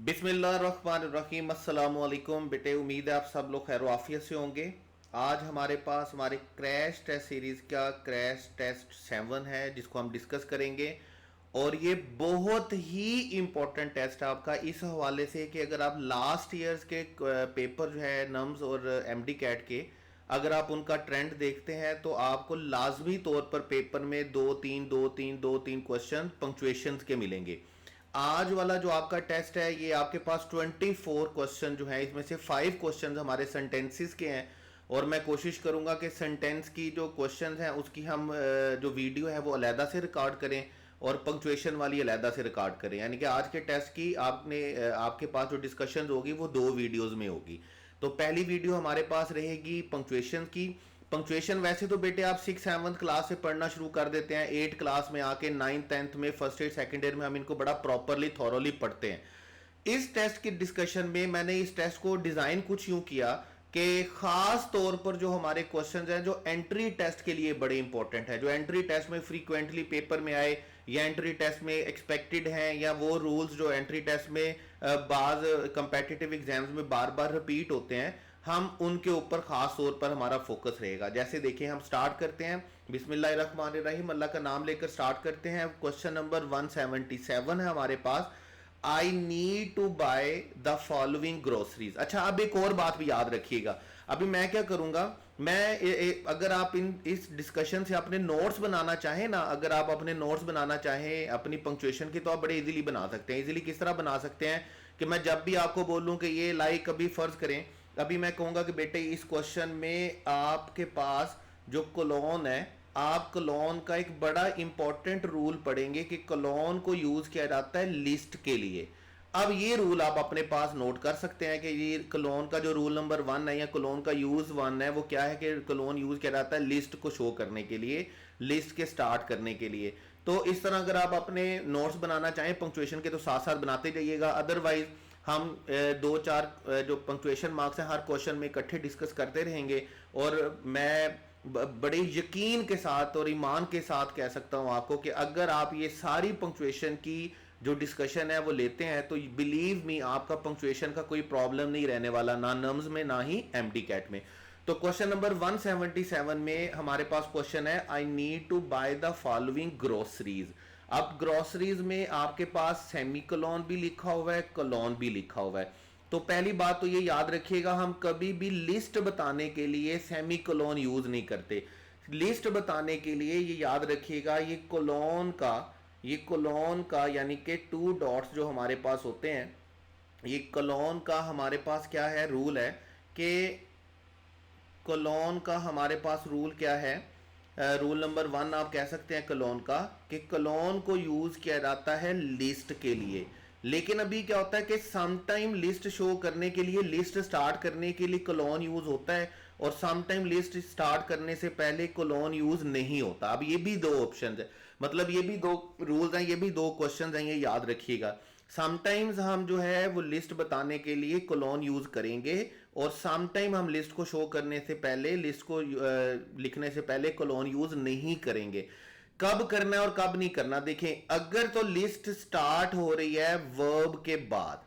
बिस्मिल्लाहिर्रहमानिर्रहीम अस्सलाम वालेकुम बेटे, उम्मीद है आप सब लोग खैर आफियत से होंगे। आज हमारे पास हमारे क्रैश टेस्ट सीरीज़ का क्रैश टेस्ट 7 है जिसको हम डिस्कस करेंगे। और ये बहुत ही इम्पोर्टेंट टेस्ट है आपका इस हवाले से कि अगर आप लास्ट ईयर्स के पेपर जो है नम्स और एमडी कैट के अगर आप उनका ट्रेंड देखते हैं तो आपको लाजमी तौर पर पेपर में दो तीन क्वेश्चन पंक्चुएशंस के मिलेंगे। आज वाला जो आपका टेस्ट है ये आपके पास 24 क्वेश्चन जो है, इसमें से 5 क्वेश्चन हमारे सेंटेंसेस के हैं और मैं कोशिश करूंगा कि सेंटेंस की जो क्वेश्चंस हैं उसकी हम जो वीडियो है वो अलहदा से रिकॉर्ड करें और पंक्चुएशन वाली अलहदा से रिकॉर्ड करें। यानी कि आज के टेस्ट की आपके पास जो डिस्कशन होगी वो 2 वीडियोज में होगी। तो पहली वीडियो हमारे पास रहेगी पंक्चुएशन की। पंक्चुएशन वैसे तो बेटे आप 6-7 क्लास से पढ़ना शुरू कर देते हैं, 8 क्लास में आके 9th-10th में फर्स्ट ईयर सेकेंड ईयर में हम इनको बड़ा प्रॉपरली थॉरोली पढ़ते हैं। इस टेस्ट की डिस्कशन में मैंने इस टेस्ट को डिजाइन कुछ यूं किया कि खास तौर पर जो हमारे क्वेश्चंस हैं जो एंट्री टेस्ट के लिए बड़े इंपॉर्टेंट है, जो एंट्री टेस्ट में फ्रीक्वेंटली पेपर में आए या एंट्री टेस्ट में एक्सपेक्टेड हैं, या वो रूल्स जो एंट्री टेस्ट में बाज कंपेटिटिव एग्जाम्स में बार बार रिपीट होते हैं, हम उनके ऊपर खास तौर पर हमारा फोकस रहेगा। जैसे देखिए हम स्टार्ट करते हैं, बिस्मिल्लाहिर्रहमानिर्रहीम, अल्लाह का नाम लेकर स्टार्ट करते हैं। क्वेश्चन नंबर 177 है हमारे पास, I need to buy the following groceries. अच्छा, अब एक और बात भी याद रखिएगा। अभी मैं क्या करूंगा, मैं अगर आप इस डिस्कशन से अपने नोट्स बनाना चाहें ना, अगर आप अपने नोट्स बनाना चाहें अपनी पंक्चुएशन की, तो आप बड़े इजीली बना सकते हैं। इजीली किस तरह बना सकते हैं कि मैं जब भी आपको बोलूं कि ये लाइक, अभी फर्ज करें अभी मैं कहूंगा कि बेटे इस क्वेश्चन में आपके पास जो कोलोन है, आप कोलोन का एक बड़ा इंपॉर्टेंट रूल पढ़ेंगे कि कोलोन को यूज किया जाता है लिस्ट के लिए। अब ये रूल आप अपने पास नोट कर सकते हैं कि ये कोलोन का जो रूल नंबर 1 है या कोलोन का यूज 1 है, वो क्या है कि कोलोन यूज किया जाता है लिस्ट को शो करने के लिए, लिस्ट के स्टार्ट करने के लिए। तो इस तरह अगर आप अपने नोट्स बनाना चाहें पंक्चुएशन के तो साथ साथ बनाते जाइएगा, अदरवाइज हम 2-4 जो पंक्चुएशन मार्क्स हैं हर क्वेश्चन में इकट्ठे डिस्कस करते रहेंगे। और मैं बड़े यकीन के साथ और ईमान के साथ कह सकता हूं आपको कि अगर आप ये सारी पंक्चुएशन की जो डिस्कशन है वो लेते हैं तो बिलीव मी आपका पंक्चुएशन का कोई प्रॉब्लम नहीं रहने वाला, ना नम्स में ना ही एमडी कैट में। तो क्वेश्चन नंबर 177 में हमारे पास क्वेश्चन है, I need to buy the following groceries. अब ग्रोसरीज में आपके पास सेमीकोलॉन भी लिखा हुआ है, कोलॉन भी लिखा हुआ है। तो पहली बात तो ये याद रखिएगा, हम कभी भी लिस्ट बताने के लिए सेमीकोलॉन यूज नहीं करते। लिस्ट बताने के लिए ये याद रखिएगा, ये कोलॉन का यानी कि 2 डॉट्स जो हमारे पास होते हैं, ये कोलॉन का हमारे पास क्या है रूल है कि कोलॉन का हमारे पास रूल क्या है, रूल नंबर 1 आप कह सकते हैं कोलॉन का, कि कोलॉन को यूज किया जाता है लिस्ट के लिए। लेकिन अभी क्या होता है कि समटाइम लिस्ट शो करने के लिए, लिस्ट स्टार्ट करने के लिए कोलॉन यूज होता है और समटाइम लिस्ट स्टार्ट करने से पहले कोलॉन यूज नहीं होता। अब ये भी 2 ऑप्शन है, मतलब ये भी 2 रूल्स हैं, ये भी 2 क्वेश्चन हैं, ये याद रखिएगा। समटाइम्स हम जो है वो लिस्ट बताने के लिए कोलॉन यूज करेंगे और समटाइम हम लिस्ट को शो करने से पहले, लिस्ट को लिखने से पहले कोलॉन यूज नहीं करेंगे। कब करना है और कब नहीं करना, देखें अगर तो लिस्ट स्टार्ट हो रही है वर्ब के बाद,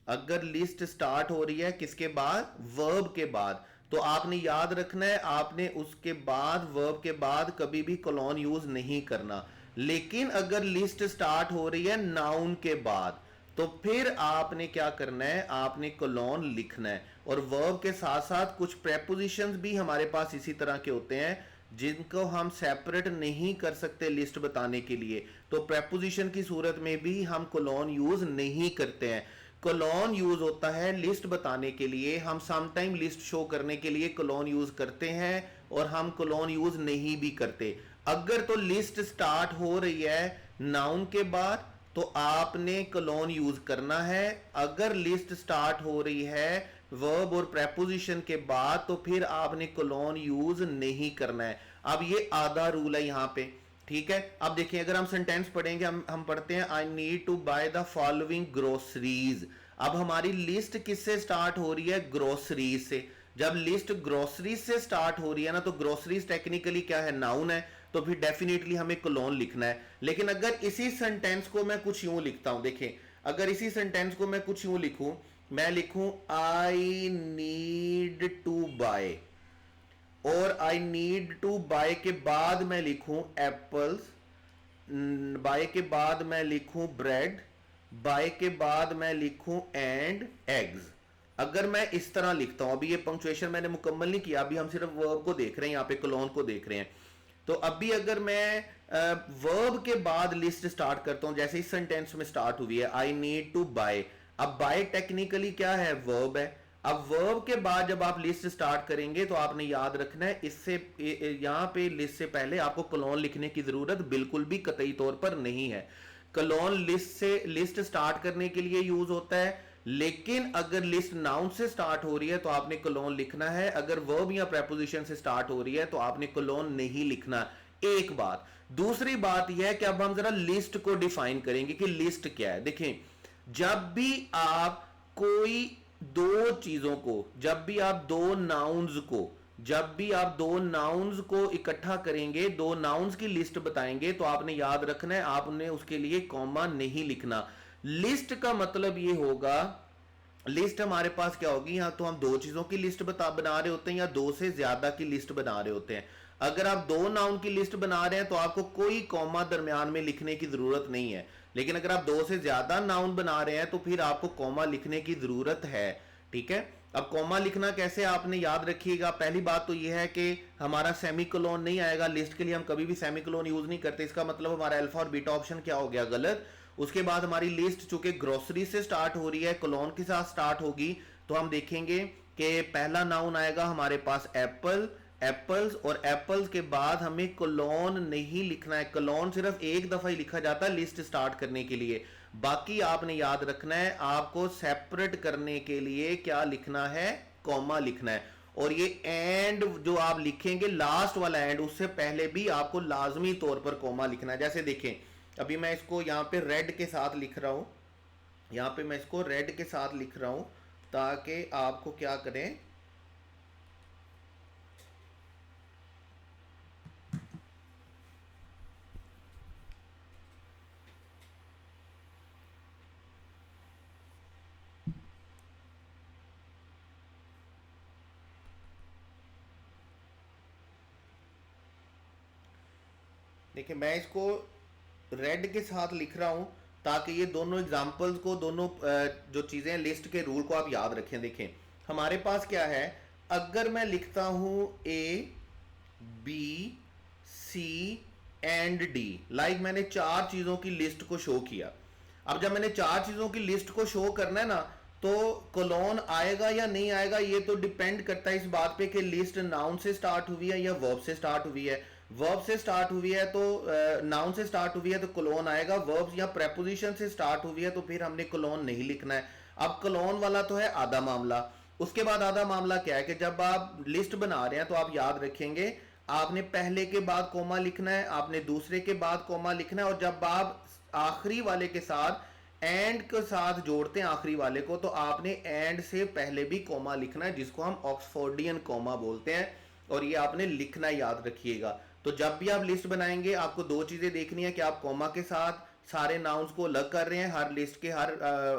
अगर लिस्ट स्टार्ट हो रही है किसके बाद, वर्ब के बाद, तो आपने याद रखना है आपने उसके बाद, वर्ब के बाद कभी भी कोलॉन यूज नहीं करना। लेकिन अगर लिस्ट स्टार्ट हो रही है नाउन के बाद तो फिर आपने क्या करना है, आपने कोलॉन लिखना है। और वर्ब के साथ साथ कुछ प्रेपोजिशंस भी हमारे पास इसी तरह के होते हैं जिनको हम सेपरेट नहीं कर सकते लिस्ट बताने के लिए, तो प्रेपोजिशन की सूरत में भी हम कोलॉन यूज नहीं करते हैं। कोलॉन यूज होता है लिस्ट बताने के लिए, हम समटाइम लिस्ट शो करने के लिए कोलॉन यूज करते हैं और हम कोलॉन यूज नहीं भी करते। अगर तो लिस्ट स्टार्ट हो रही है नाउन के बाद तो आपने कोलॉन यूज करना है, अगर लिस्ट स्टार्ट हो रही है वर्ब और प्रेपोजिशन के बाद तो फिर आपने कोलॉन यूज नहीं करना है। अब ये आधा रूल है यहां पे, ठीक है। अब देखिए अगर हम सेंटेंस पढ़ेंगे, हम पढ़ते हैं I need to buy the following groceries. अब हमारी लिस्ट किससे स्टार्ट हो रही है, ग्रोसरीज से। जब लिस्ट ग्रोसरीज से स्टार्ट हो रही है ना, तो ग्रोसरीज टेक्निकली क्या है, नाउन है, तो फिर डेफिनेटली हमें कोलोन लिखना है। लेकिन अगर इसी सेंटेंस को मैं कुछ यूं लिखता हूं, देखें अगर इसी सेंटेंस को मैं कुछ यूं लिखूं, मैं लिखूं आई नीड टू बाय, और आई नीड टू बाय के बाद मैं लिखूं एप्पल्स, बाय के बाद मैं लिखूं ब्रेड, बाय के बाद मैं लिखूं एंड एग्स। अगर मैं इस तरह लिखता हूं, अभी ये पंक्चुएशन मैंने मुकम्मल नहीं किया, अभी हम सिर्फ वर्ब को देख रहे हैं, यहां पे क्लोन को देख रहे हैं। तो अभी अगर मैं वर्ब के बाद लिस्ट स्टार्ट करता हूं, जैसे इस सेंटेंस में स्टार्ट हुई है आई नीड टू बाय, अब बाय टेक्निकली क्या है, वर्ब है। अब वर्ब के बाद जब आप लिस्ट स्टार्ट करेंगे तो आपने याद रखना है, इससे यहां पे लिस्ट से पहले आपको क्लोन लिखने की जरूरत बिल्कुल भी कतई तौर पर नहीं है। क्लोन लिस्ट से लिस्ट स्टार्ट करने के लिए यूज होता है, लेकिन अगर लिस्ट नाउन से स्टार्ट हो रही है तो आपने क्लोन लिखना है, अगर वर्ब या प्रेपोजिशन से स्टार्ट हो रही है तो आपने क्लोन नहीं लिखना। एक बात। दूसरी बात यह है कि अब हम जरा लिस्ट को डिफाइन करेंगे कि लिस्ट क्या है। देखें, जब भी आप कोई दो चीजों को, जब भी आप दो नाउन्स को, जब भी आप दो नाउन्स को इकट्ठा करेंगे, दो नाउन्स की लिस्ट बताएंगे, तो आपने याद रखना है आपने उसके लिए कॉमा नहीं लिखना। लिस्ट का मतलब ये होगा, लिस्ट हमारे पास क्या होगी, यहां तो हम दो चीजों की लिस्ट बना रहे होते हैं या दो से ज्यादा की लिस्ट बना रहे होते हैं। अगर आप दो नाउन की लिस्ट बना रहे हैं तो आपको कोई कॉमा दरमियान में लिखने की जरूरत नहीं है, लेकिन अगर आप दो से ज्यादा नाउन बना रहे हैं तो फिर आपको कॉमा लिखने की जरूरत है। ठीक है, अब कॉमा लिखना कैसे आपने याद रखिएगा। पहली बात तो यह है कि हमारा सेमीकोलोन नहीं आएगा लिस्ट के लिए, हम कभी भी सेमीकोलोन यूज नहीं करते, इसका मतलब हमारा अल्फा और बीटा ऑप्शन क्या हो गया, गलत। उसके बाद हमारी लिस्ट चूंकि ग्रोसरी से स्टार्ट हो रही है, कोलोन के साथ स्टार्ट होगी, तो हम देखेंगे कि पहला नाउन आएगा हमारे पास एप्पल, एप्पल्स, और एप्पल्स के बाद हमें कोलोन नहीं लिखना है। कोलोन सिर्फ एक दफा ही लिखा जाता है लिस्ट स्टार्ट करने के लिए, बाकी आपने याद रखना है आपको सेपरेट करने के लिए क्या लिखना है, कॉमा लिखना है। और ये एंड जो आप लिखेंगे, लास्ट वाला एंड, उससे पहले भी आपको लाजमी तौर पर कॉमा लिखना है। जैसे देखें, अभी मैं इसको यहां पे रेड के साथ लिख रहा हूं, यहां पे मैं इसको रेड के साथ लिख रहा हूं ताकि आपको क्या करें, देखिए मैं इसको रेड के साथ लिख रहा हूं ताकि ये दोनों एग्जांपल्स को, दोनों जो चीजें लिस्ट के रूल को आप याद रखें। देखें हमारे पास क्या है, अगर मैं लिखता हूं A B C and D, like मैंने चार चीजों की लिस्ट को शो किया। अब जब मैंने चार चीजों की लिस्ट को शो करना है ना, तो कोलोन आएगा या नहीं आएगा ये तो डिपेंड करता है इस बात पे कि लिस्ट नाउन से स्टार्ट हुई है या वर्ब से स्टार्ट हुई है। वर्ब से स्टार्ट हुई है तो नाउन से स्टार्ट हुई है तो कोलोन आएगा, वर्ब या प्रेपोजिशन से स्टार्ट हुई है तो फिर हमने कोलोन नहीं लिखना है। अब कोलोन वाला तो है आधा मामला। उसके बाद आधा मामला क्या है कि जब आप लिस्ट बना रहे हैं तो आप याद रखेंगे आपने पहले के बाद कोमा लिखना है, आपने दूसरे के बाद कोमा लिखना है, और जब आप आखिरी वाले के साथ एंड के साथ जोड़ते हैं आखिरी वाले को, तो आपने एंड से पहले भी कोमा लिखना है, जिसको हम ऑक्सफोर्डियन कोमा बोलते हैं, और ये आपने लिखना याद रखिएगा। तो जब भी आप लिस्ट बनाएंगे आपको दो चीजें देखनी है कि आप कोमा के साथ सारे नाउन्स को अलग कर रहे हैं, हर लिस्ट के हर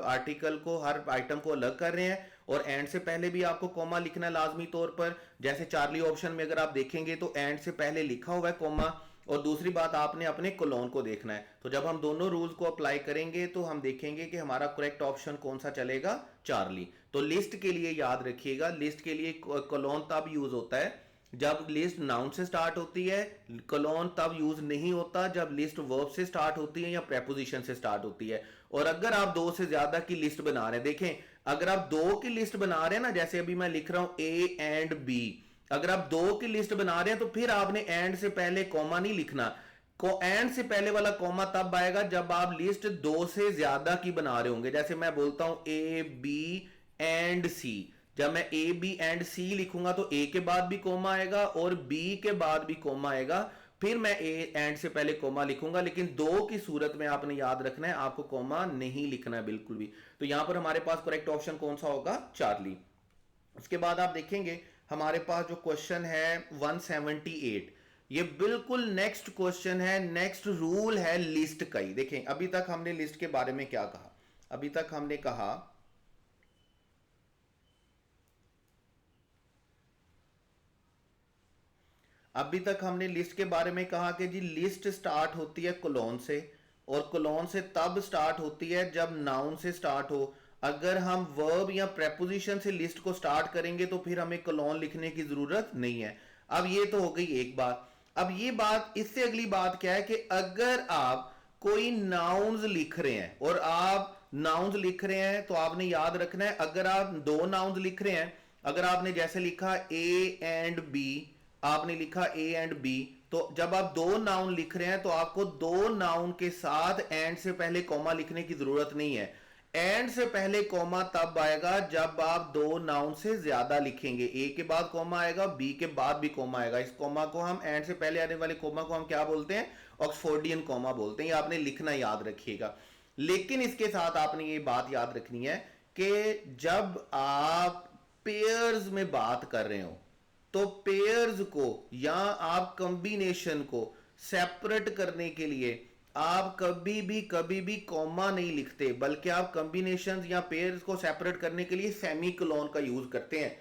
आर्टिकल को, हर आइटम को अलग कर रहे हैं, और एंड से पहले भी आपको कोमा लिखना है लाजमी तौर पर। जैसे चार्ली ऑप्शन में अगर आप देखेंगे तो एंड से पहले लिखा हुआ है कोमा, और दूसरी बात आपने अपने कोलोन को देखना है। तो जब हम दोनों रूल्स को अप्लाई करेंगे तो हम देखेंगे कि हमारा करेक्ट ऑप्शन कौन सा चलेगा, चार्ली। तो लिस्ट के लिए याद रखिएगा, लिस्ट के लिए कोलोन तब यूज होता है जब लिस्ट नाउन से स्टार्ट होती है, कोलोन तब यूज नहीं होता जब लिस्ट वर्ब से स्टार्ट होती है या प्रेपोजिशन से स्टार्ट होती है। और अगर आप दो से ज्यादा की लिस्ट बना रहे हैं, देखें अगर आप दो की लिस्ट बना रहे हैं ना, जैसे अभी मैं लिख रहा हूं ए एंड बी, अगर आप दो की लिस्ट बना रहे हैं तो फिर आपने एंड से पहले कॉमा नहीं लिखना। को एंड से पहले वाला कॉमा तब आएगा जब आप लिस्ट दो से ज्यादा की बना रहे होंगे। जैसे मैं बोलता हूं ए बी एंड सी, जब मैं ए बी एंड सी लिखूंगा तो ए के बाद भी कोमा आएगा और बी के बाद भी कोमा आएगा, फिर मैं ए एंड से पहले कोमा लिखूंगा। लेकिन दो की सूरत में आपने याद रखना है आपको कोमा नहीं लिखना है बिल्कुल भी। तो यहां पर हमारे पास करेक्ट ऑप्शन कौन सा होगा, चार्ली। उसके बाद आप देखेंगे हमारे पास जो क्वेश्चन है 178, ये बिल्कुल नेक्स्ट क्वेश्चन है, नेक्स्ट रूल है लिस्ट का ही। देखें अभी तक हमने लिस्ट के बारे में क्या कहा, अभी तक हमने कहा अभी तक हमने लिस्ट के बारे में कहा कि जी लिस्ट स्टार्ट होती है कोलोन से, और कोलोन से तब स्टार्ट होती है जब नाउन से स्टार्ट हो। अगर हम वर्ब या प्रेपोजिशन से लिस्ट को स्टार्ट करेंगे तो फिर हमें कोलोन लिखने की जरूरत नहीं है। अब ये तो हो गई एक बात। अब ये बात, इससे अगली बात क्या है कि अगर आप कोई नाउन्स लिख रहे हैं, और आप नाउन्स लिख रहे हैं तो आपने याद रखना है, अगर आप दो नाउन्स लिख रहे हैं, अगर आपने जैसे लिखा ए एंड बी, आपने लिखा ए एंड बी, तो जब आप दो नाउन लिख रहे हैं तो आपको दो नाउन के साथ एंड से पहले कॉमा लिखने की जरूरत नहीं है। एंड से पहले कॉमा तब आएगा जब आप दो नाउन से ज्यादा लिखेंगे। ए के बाद कॉमा आएगा, बी के बाद भी कॉमा आएगा। इस कॉमा को हम, एंड से पहले आने वाले कॉमा को हम क्या बोलते हैं? ऑक्सफोर्डियन कॉमा बोलते हैं। ये आपने लिखना याद रखिएगा। लेकिन इसके साथ आपने ये बात याद रखनी है कि जब आप पेयर्स में बात कर रहे हो तो पेयर्स को या आप कॉम्बिनेशन को सेपरेट करने के लिए आप कभी भी कॉमा नहीं लिखते, बल्कि आप कॉम्बिनेशंस या पेयर्स को सेपरेट करने के लिए सेमीकोलन का यूज करते हैं।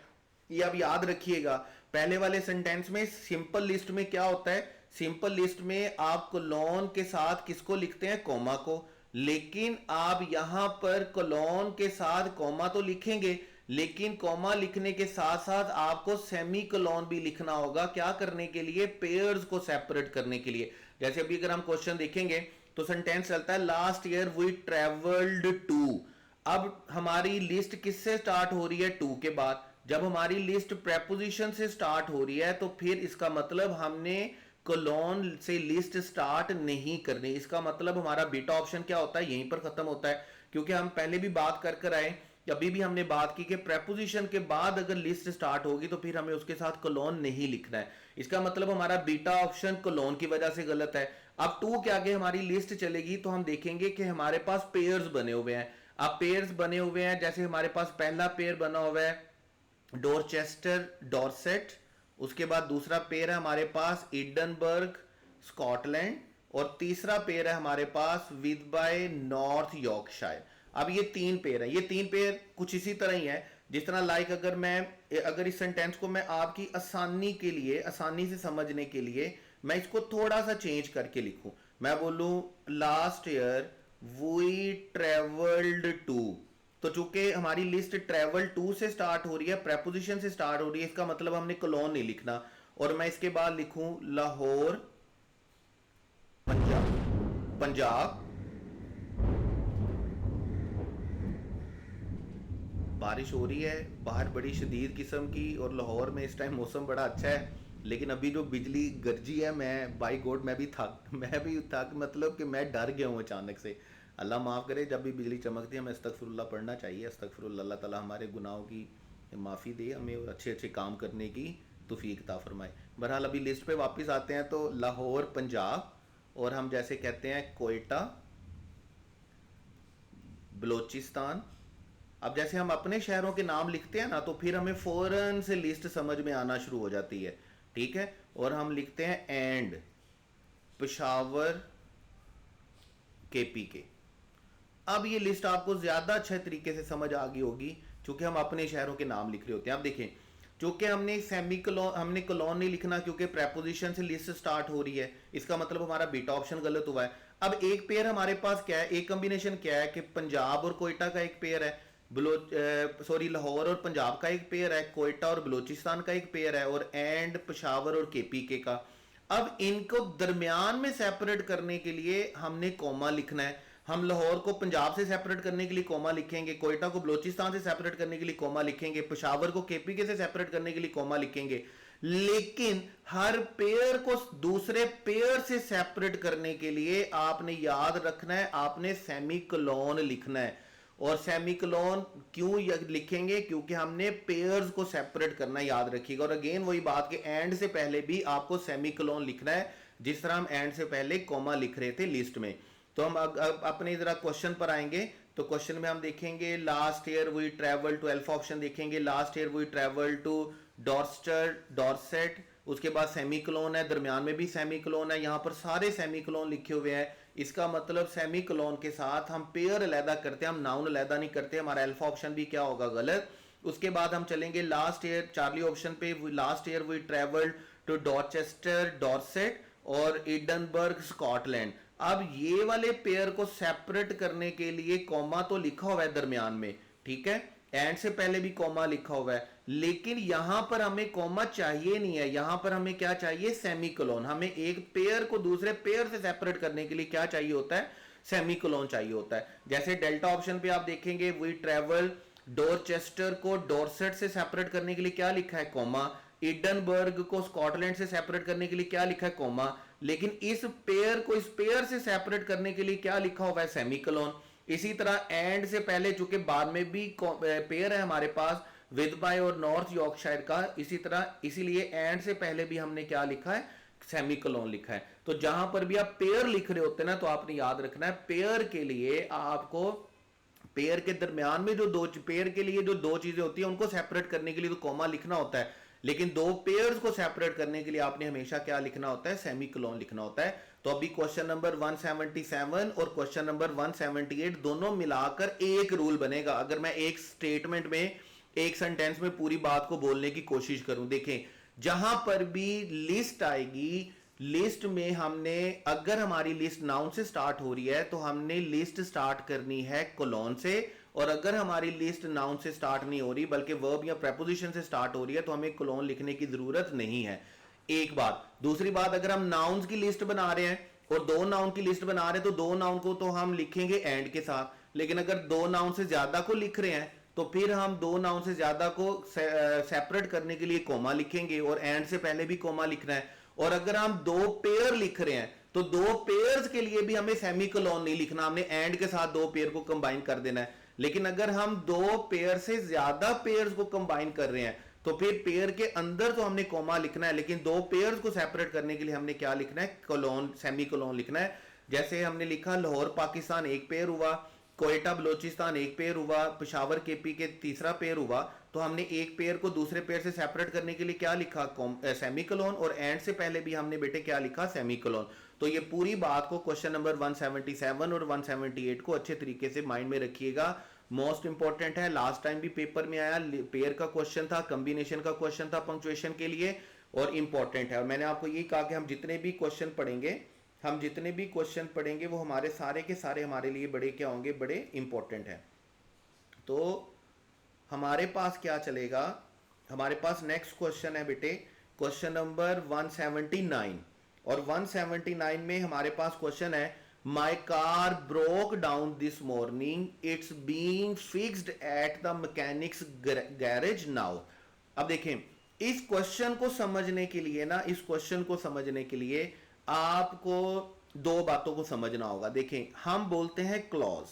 ये आप याद रखिएगा। पहले वाले सेंटेंस में सिंपल लिस्ट में क्या होता है? सिंपल लिस्ट में आप कोलोन के साथ किसको लिखते हैं? कॉमा को। लेकिन आप यहां पर कोलोन के साथ कॉमा तो लिखेंगे, लेकिन कॉमा लिखने के साथ साथ आपको सेमी कोलोन भी लिखना होगा। क्या करने के लिए? पेयर्स को सेपरेट करने के लिए। जैसे अभी अगर हम क्वेश्चन देखेंगे तो सेंटेंस चलता है last year we travelled to. अब हमारी लिस्ट किससे स्टार्ट हो रही है? टू के बाद। जब हमारी लिस्ट प्रेपोजिशन से स्टार्ट हो रही है तो फिर इसका मतलब हमने कोलोन से लिस्ट स्टार्ट नहीं करनी। इसका मतलब हमारा बीटा ऑप्शन क्या होता है? यहीं पर खत्म होता है। क्योंकि हम पहले भी बात कर आए, अभी भी हमने बात की कि प्रेपोजिशन के बाद अगर लिस्ट स्टार्ट होगी तो फिर हमें उसके साथ कोलोन नहीं लिखना है। इसका मतलब हमारा बीटा ऑप्शन कोलोन की वजह से गलत है। अब टू के आगे हमारी लिस्ट चलेगी तो हम देखेंगे कि हमारे पास पेयर्स बने हुए हैं। अब पेयर्स बने हुए हैं, जैसे हमारे पास पहला पेयर बना हुआ है डोरचेस्टर डॉर्सेट, उसके बाद दूसरा पेयर है हमारे पास एडनबर्ग स्कॉटलैंड, और तीसरा पेयर है हमारे पास विद बाय नॉर्थ यॉर्कशायर। अब ये तीन पेयर है। ये तीन पेयर कुछ इसी तरह ही है जिस तरह लाइक अगर इस सेंटेंस को मैं आपकी आसानी के लिए, आसानी से समझने के लिए मैं इसको थोड़ा सा चेंज करके लिखूं, मैं बोलूं last year we travelled to. तो चूंकि हमारी लिस्ट ट्रेवल टू से स्टार्ट हो रही है, प्रेपोजिशन से स्टार्ट हो रही है, इसका मतलब हमने कोलोन नहीं लिखना। और मैं इसके बाद लिखूं लाहौर पंजाब। पंजाब बारिश हो रही है बाहर बड़ी शदीद किस्म की, और लाहौर में इस टाइम मौसम बड़ा अच्छा है। लेकिन अभी जो बिजली गरजी है, मैं बाई गॉड मैं भी थक मतलब कि मैं डर गया हूँ अचानक से। अल्लाह माफ़ करे, जब भी बिजली चमकती है हमें अस्तगफिरुल्लाह पढ़ना चाहिए। अस्तगफिरुल्लाह, अल्लाह ताला हमारे गुनाहों की माफ़ी दे हमें और अच्छे अच्छे काम करने की तौफीक अता फरमाए। बहरहाल अभी लिस्ट पे वापस आते हैं। तो लाहौर पंजाब, और हम जैसे कहते हैं कोयटा बलोचिस्तान। अब जैसे हम अपने शहरों के नाम लिखते हैं ना, तो फिर हमें फौरन से लिस्ट समझ में आना शुरू हो जाती है। ठीक है, और हम लिखते हैं एंड पेशावर KPK। अब ये लिस्ट आपको ज्यादा अच्छे तरीके से समझ आ गई होगी क्योंकि हम अपने शहरों के नाम लिख रहे होते हैं। अब देखें, चूंकि हमने कोलोन नहीं लिखना क्योंकि प्रेपोजिशन से लिस्ट स्टार्ट हो रही है, इसका मतलब हमारा बीटा ऑप्शन गलत हुआ है। अब एक पेयर हमारे पास क्या है? एक कॉम्बिनेशन क्या है कि पंजाब और कोयटा का एक पेयर है, लाहौर और पंजाब का एक पेयर है, कोयटा और बलोचिस्तान का एक पेयर है, और एंड पेशावर और KPK का। अब इनको दरमियान में सेपरेट करने के लिए हमने कॉमा लिखना है। हम लाहौर को पंजाब से सेपरेट करने के लिए कॉमा लिखेंगे, कोयटा को बलोचिस्तान से सेपरेट करने के लिए कॉमा लिखेंगे, पेशावर को KPK से सेपरेट करने के लिए कॉमा लिखेंगे। लेकिन हर पेयर को दूसरे पेयर से सेपरेट करने के लिए आपने याद रखना है, आपने सेमीकोलन लिखना है। और सेमीकोलन क्यों लिखेंगे? क्योंकि हमने पेयर्स को सेपरेट करना, याद रखिएगा। और अगेन वही बात कि एंड से पहले भी आपको सेमीकोलन लिखना है, जिस तरह हम एंड से पहले कॉमा लिख रहे थे लिस्ट में। तो हम अपने जरा क्वेश्चन पर आएंगे। तो क्वेश्चन में हम देखेंगे last year we travel to, alpha option देखेंगे, last year we travel to Dorset, उसके बाद सेमीकोलन है, दरमियान में भी सेमीकोलन है, यहाँ पर सारे सेमीकोलन लिखे हुए हैं। इसका मतलब सेमीकोलन के साथ हम पेयर अलहदा करते हैं, हम नाउन अलहदा नहीं करते। हमारा अल्फा ऑप्शन भी क्या होगा, गलत। उसके बाद हम चलेंगे लास्ट ईयर, चार्ली ऑप्शन पे, last year we travelled to Dorchester Dorset और एडनबर्ग स्कॉटलैंड। अब ये वाले पेयर को सेपरेट करने के लिए कॉमा तो लिखा हुआ है दरमियान में, ठीक है, एंड से पहले भी कॉमा लिखा हुआ है, लेकिन यहां पर हमें कॉमा चाहिए नहीं है। यहां पर हमें क्या चाहिए, सेमीकोलन। हमें एक पेयर को दूसरे पेयर से सेपरेट करने के लिए क्या चाहिए होता है, सेमीकोलन चाहिए होता है। जैसे डेल्टा ऑप्शन पे आप देखेंगे वी ट्रेवल डॉर्चेस्टर को डॉर्सेट से सेपरेट करने के लिए क्या लिखा है, कॉमा। एडनबर्ग को स्कॉटलैंड से सेपरेट करने के लिए क्या लिखा है, कॉमा। लेकिन इस पेयर को इस पेयर से सेपरेट करने के लिए क्या लिखा हुआ है, सेमीकोलन। इसी तरह एंड से पहले, चूंकि बाद में भी पेयर है हमारे पास विद बाय और नॉर्थ यॉर्कशायर का, इसी तरह इसीलिए एंड से पहले भी हमने क्या लिखा है, सेमीकोलन लिखा है। तो जहां पर भी आप पेयर लिख रहे होते हैं ना, तो आपने याद रखना है पेयर के लिए आपको, पेयर के दरमियान में जो दो पेयर के लिए जो दो चीजें होती है उनको सेपरेट करने के लिए तो कॉमा लिखना होता है, लेकिन दो पेयर्स को सेपरेट करने के लिए आपने हमेशा क्या लिखना होता है, सेमीकोलन लिखना होता है। तो अभी क्वेश्चन नंबर 177 और क्वेश्चन नंबर 178 दोनों मिलाकर एक रूल बनेगा। अगर मैं एक स्टेटमेंट में, एक सेंटेंस में पूरी बात को बोलने की कोशिश करूं, देखें जहां पर भी लिस्ट आएगी, लिस्ट में हमने, अगर हमारी लिस्ट नाउन से स्टार्ट हो रही है तो हमने लिस्ट स्टार्ट करनी है कोलोन से, और अगर हमारी लिस्ट नाउन से स्टार्ट नहीं हो रही बल्कि वर्ब या प्रेपोजिशन से स्टार्ट हो रही है तो हमें कोलोन लिखने की जरूरत नहीं है। एक बात। दूसरी बात, अगर हम नाउन्स की लिस्ट बना रहे हैं और दो नाउन की लिस्ट बना रहे हैं तो दो नाउन को तो हम लिखेंगे एंड के साथ, लेकिन अगर दो नाउन से ज्यादा को लिख रहे हैं तो फिर हम दो नाउन से ज्यादा को सेपरेट करने के लिए कोमा लिखेंगे और एंड से पहले भी कोमा लिखना है। और अगर हम दो पेयर लिख रहे हैं तो दो पेयर्स के लिए भी हमें सेमीकोलन नहीं लिखना, हमने एंड के साथ दो पेयर को कंबाइन कर देना है। लेकिन अगर हम दो पेयर से ज्यादा पेयर्स को कंबाइन कर रहे हैं तो फिर पेयर के अंदर तो हमने कोमा लिखना है, लेकिन दो पेयर्स को सेपरेट करने के लिए हमने क्या लिखना है, कोलोन, सेमीकोलन लिखना है। जैसे हमने लिखा लाहौर पाकिस्तान एक पेयर हुआ, कोयटा बलोचिस्तान एक पेयर हुआ, पेशावर केपी के तीसरा पेयर हुआ, तो हमने एक पेयर को दूसरे पेयर से सेपरेट करने के लिए क्या लिखा, सेमीकोलन, और एंड से पहले भी हमने बेटे क्या लिखा, सेमीकोलन। तो ये पूरी बात को क्वेश्चन नंबर 177 और 178 को अच्छे तरीके से माइंड में रखिएगा, मोस्ट इंपॉर्टेंट है। लास्ट टाइम भी पेपर में आया, पेयर का क्वेश्चन था, कॉम्बिनेशन का क्वेश्चन था पंक्चुएशन के लिए, और इंपॉर्टेंट है। और मैंने आपको ये कहा कि हम जितने भी क्वेश्चन पढ़ेंगे वो हमारे सारे के सारे हमारे लिए बड़े क्या होंगे, बड़े इंपॉर्टेंट हैं। तो हमारे पास क्या चलेगा, हमारे पास नेक्स्ट क्वेश्चन है बेटे क्वेश्चन नंबर 179, और 179 में हमारे पास क्वेश्चन है my car broke down this morning, it's being fixed at the mechanics garage now. अब देखें इस क्वेश्चन को समझने के लिए ना, इस क्वेश्चन को समझने के लिए आपको दो बातों को समझना होगा। देखें हम बोलते हैं क्लॉज,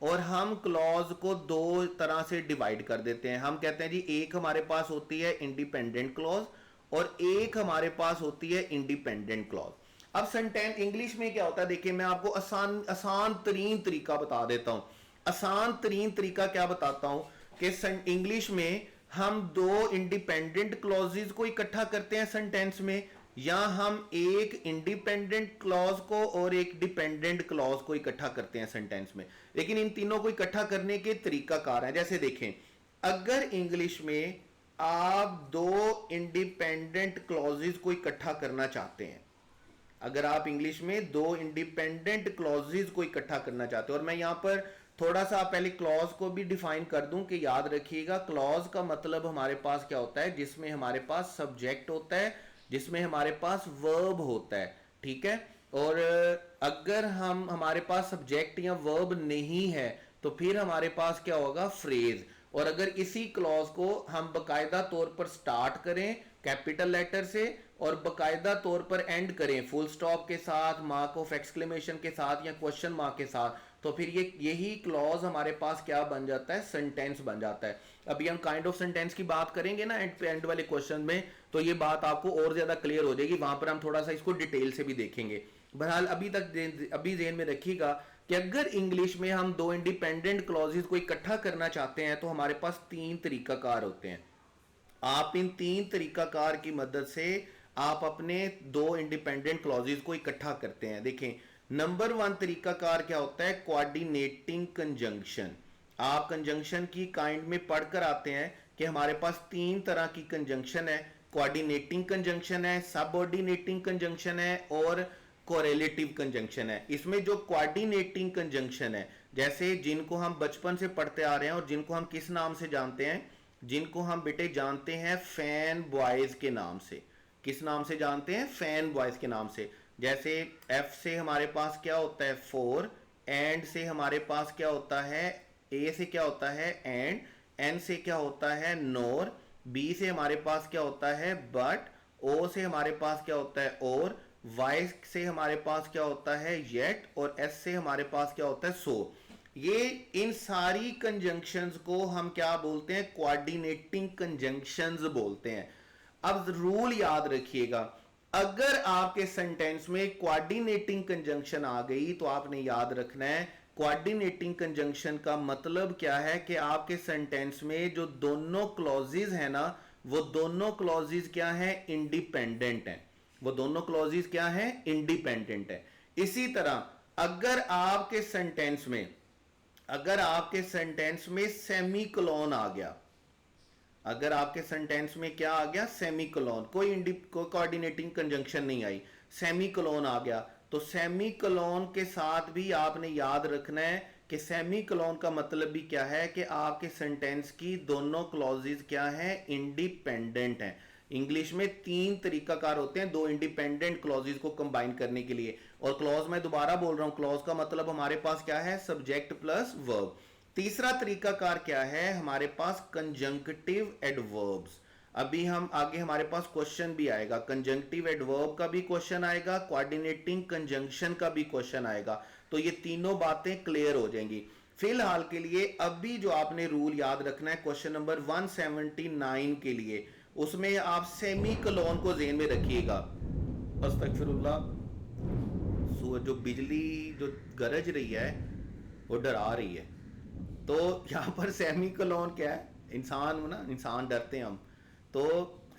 और हम क्लॉज को दो तरह से डिवाइड कर देते हैं। हम कहते हैं जी एक हमारे पास होती है इंडिपेंडेंट क्लॉज और एक हमारे पास होती है इंडिपेंडेंट क्लॉज। अब सेंटेंस इंग्लिश में क्या होता है, देखिए मैं आपको आसान तरीन तरीका बता देता हूं। आसान तरीन तरीका क्या बताता हूं कि इंग्लिश में हम दो इंडिपेंडेंट क्लॉजेस को इकट्ठा करते हैं सेंटेंस में, या हम एक इंडिपेंडेंट क्लॉज को और एक डिपेंडेंट क्लॉज को इकट्ठा करते हैं सेंटेंस में। लेकिन इन तीनों को इकट्ठा करने के तरीकाकार हैं। जैसे देखें अगर इंग्लिश में आप दो इंडिपेंडेंट क्लॉजेस को इकट्ठा करना चाहते हैं, अगर आप इंग्लिश में दो इंडिपेंडेंट क्लॉजेस को इकट्ठा करना चाहते हो, और मैं यहां पर थोड़ा सा पहले क्लॉज को भी डिफाइन कर दूं कि याद रखिएगा क्लॉज का मतलब हमारे पास क्या होता है, जिसमें हमारे पास सब्जेक्ट होता है, जिसमें हमारे पास वर्ब होता है, ठीक है। और अगर हमारे पास सब्जेक्ट या वर्ब नहीं है तो फिर हमारे पास क्या होगा, फ्रेज। और अगर इसी क्लॉज को हम बकायदा तौर पर स्टार्ट करें कैपिटल लेटर से और बकायदा तौर पर एंड करें फुल स्टॉप के साथ, मार्क ऑफ एक्सक्लेमेशन के साथ या क्वेश्चन मार्क के साथ, तो फिर यही क्लॉज हमारे पास क्या बन जाता है, सेंटेंस बन जाता है। अभी हम काइंड ऑफ सेंटेंस की बात करेंगे ना एंड वाले क्वेश्चन में, तो ये बात आपको और ज्यादा क्लियर हो जाएगी, वहां पर हम थोड़ा सा इसको डिटेल से भी देखेंगे। बहरहाल अभी ज़हन में रखिएगा कि अगर इंग्लिश में हम दो इंडिपेंडेंट क्लॉजेस को इकट्ठा करना चाहते हैं तो हमारे पास तीन तरीकाकार होते हैं। आप इन तीन तरीकाकार की मदद से आप अपने दो इंडिपेंडेंट क्लॉजेज को इकट्ठा करते हैं। देखें, नंबर वन तरीकाकार क्या होता है, कोऑर्डिनेटिंग कंजंक्शन। आप कंजंक्शन की काइंड में पढ़कर आते हैं कि हमारे पास तीन तरह की कंजंक्शन है, कोऑर्डिनेटिंग कंजंक्शन है, सबऑर्डिनेटिंग कंजंक्शन है और कोरिलेटिव कंजंक्शन है। इसमें जो कोऑर्डिनेटिंग कंजंक्शन है, जैसे जिनको हम बचपन से पढ़ते आ रहे हैं और जिनको हम किस नाम से जानते हैं, जिनको हम बेटे जानते हैं फैन बॉयज के नाम से। किस नाम से जानते हैं, फैन बॉयज के नाम से। जैसे एफ से हमारे पास क्या होता है, फोर, एंड से हमारे पास क्या होता है, ए से क्या होता है एंड, एन से क्या होता है नोर, बी से हमारे पास क्या होता है बट, ओ से हमारे पास क्या होता है और, वाई से हमारे पास क्या होता है येट और एस से हमारे पास क्या होता है सो। ये इन सारी कंजंक्शंस को हम क्या बोलते हैं, कोऑर्डिनेटिंग कंजंक्शंस बोलते हैं। अब रूल याद रखिएगा, अगर आपके सेंटेंस में कोऑर्डिनेटिंग कंजंक्शन आ गई तो आपने याद रखना है कोऑर्डिनेटिंग कंजंक्शन का मतलब क्या है कि आपके सेंटेंस में जो दोनों क्लॉजेज है ना, वो दोनों क्लॉजेज क्या है, इंडिपेंडेंट है। वो दोनों क्लॉजेज क्या है, इंडिपेंडेंट है। इसी तरह अगर आपके सेंटेंस में सेमीकोलन आ गया, अगर आपके सेंटेंस में क्या आ गया, सेमीकोलन, कोई कोऑर्डिनेटिंग कंजंक्शन नहीं आई, सेमीकोलन आ गया, तो सेमीकोलन के साथ भी आपने याद रखना है कि सेमीकोलन का मतलब भी क्या है कि आपके सेंटेंस की दोनों क्लॉजेज क्या है, इंडिपेंडेंट है। इंग्लिश में तीन तरीकाकार होते हैं दो इंडिपेंडेंट क्लॉजेज को कंबाइन करने के लिए। और क्लॉज मैं दोबारा बोल रहा हूं, क्लॉज का मतलब हमारे पास क्या है, सब्जेक्ट प्लस वर्ब। तीसरा तरीकाकार क्या है, हमारे पास कंजंक्टिव एडवर्ब्स। अभी हम आगे हमारे पास क्वेश्चन भी आएगा, कंजंक्टिव एडवर्ब का भी क्वेश्चन आएगा, कोऑर्डिनेटिंग कंजंक्शन का भी क्वेश्चन आएगा, तो ये तीनों बातें क्लियर हो जाएंगी। फिलहाल के लिए अभी जो आपने रूल याद रखना है क्वेश्चन नंबर 179 के लिए, उसमें आप सेमीकोलन को ज़हन में रखिएगा। अस्तगफिरुल्लाह, जो बिजली जो गरज रही है वो डरा रही है। तो यहां पर सेमीकोलन क्या है, इंसान ना, इंसान डरते हैं हम। तो